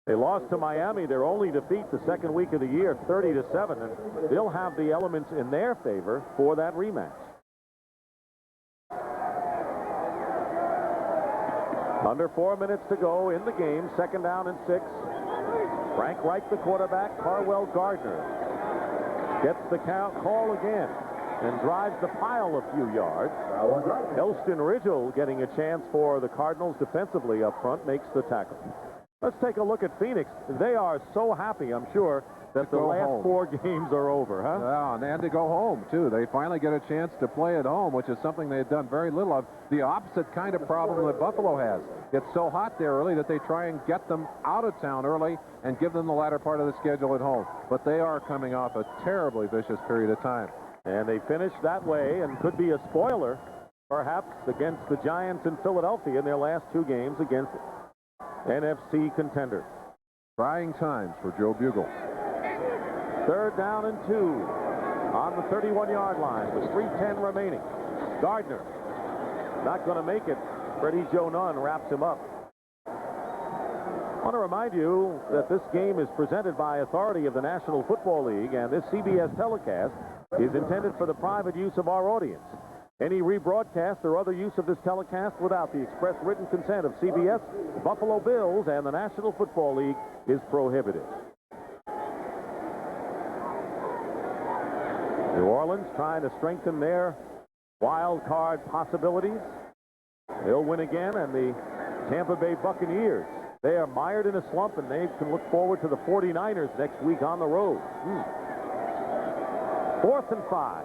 They lost to Miami, their only defeat the second week of the year, 30-7, and they'll have the elements in their favor for that rematch. Under 4 minutes to go in the game, 2nd down and 6. Frank Reich, the quarterback. Harwell Gardner gets the call again and drives the pile a few yards. Elston Ridgel getting a chance for the Cardinals defensively up front, makes the tackle. Let's take a look at Phoenix. They are so happy, I'm sure, that the last 4 games are over, huh? Yeah, and to go home, too. They finally get a chance to play at home, which is something they've done very little of. The opposite kind of problem that Buffalo has. It's so hot there early that they try and get them out of town early and give them the latter part of the schedule at home. But they are coming off a terribly vicious period of time. And they finished that way and could be a spoiler, perhaps, against the Giants in Philadelphia in their last 2 games against NFC contenders. Trying times for Joe Bugle. 3rd down and 2 on the 31-yard line with 3:10 remaining. Gardner not going to make it. Freddie Joe Nunn wraps him up. I want to remind you that this game is presented by authority of the National Football League, and this CBS telecast is intended for the private use of our audience. Any rebroadcast or other use of this telecast without the express written consent of CBS, Buffalo Bills, and the National Football League is prohibited. New Orleans trying to strengthen their wild card possibilities. They'll win again, and the Tampa Bay Buccaneers, they are mired in a slump, and they can look forward to the 49ers next week on the road. 4th and 5.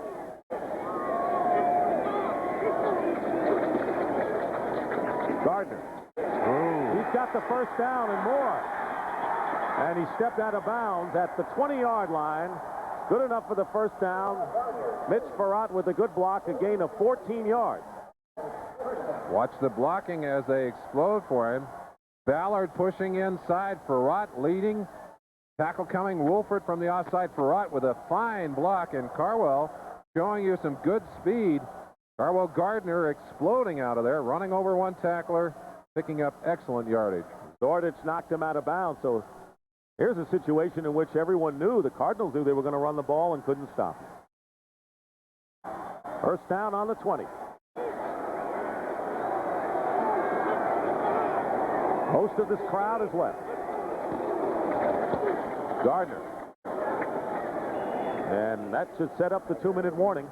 Gardner. He's got the first down and more. And he stepped out of bounds at the 20-yard line. Good enough for the first down. Mitch Farrat with a good block, a gain of 14 yards. Watch the blocking as they explode for him. Ballard pushing inside. Farrat leading. Tackle coming. Wolford from the offside. Farrat with a fine block. And Carwell showing you some good speed. Carwell Gardner exploding out of there, running over one tackler, picking up excellent yardage. Zordich knocked him out of bounds. So here's a situation in which everyone knew, the Cardinals knew they were going to run the ball and couldn't stop it. First down on the 20. Most of this crowd is left. Gardner. And that should set up the 2-minute warning.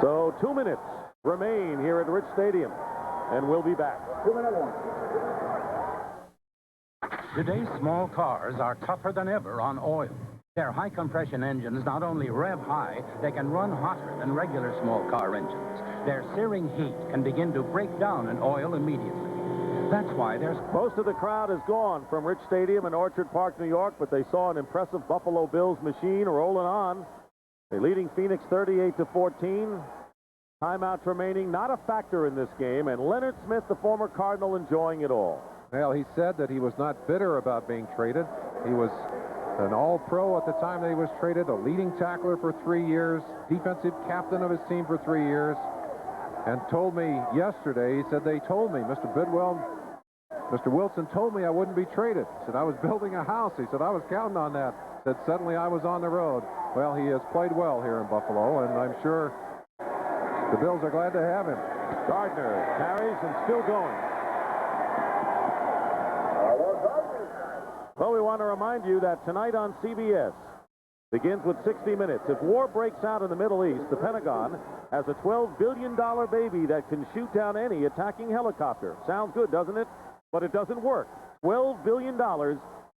So 2 minutes remain here at Rich Stadium, and we'll be back. 2-minute warning. Today's small cars are tougher than ever on oil. Their high-compression engines not only rev high, they can run hotter than regular small car engines. Their searing heat can begin to break down an oil immediately. That's why there's... Most of the crowd is gone from Rich Stadium in Orchard Park, New York, but they saw an impressive Buffalo Bills machine rolling on. They're leading Phoenix 38-14. Timeouts remaining, not a factor in this game, and Leonard Smith, the former Cardinal, enjoying it all. Well, he said that he was not bitter about being traded. He was an all-pro at the time that he was traded, a leading tackler for 3 years, defensive captain of his team for 3 years, and told me yesterday, he said, they told me, Mr. Bidwell, Mr. Wilson told me I wouldn't be traded. He said, I was building a house. He said, I was counting on that. He said, suddenly I was on the road. Well, he has played well here in Buffalo, and I'm sure the Bills are glad to have him. Gardner carries and still going. Well, we want to remind you that tonight on CBS begins with 60 Minutes. If war breaks out in the Middle East, the Pentagon has a $12 billion baby that can shoot down any attacking helicopter. Sounds good, doesn't it? But it doesn't work. $12 billion,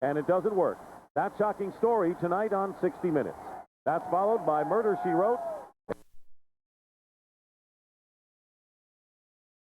and it doesn't work. That shocking story tonight on 60 Minutes. That's followed by Murder, She Wrote,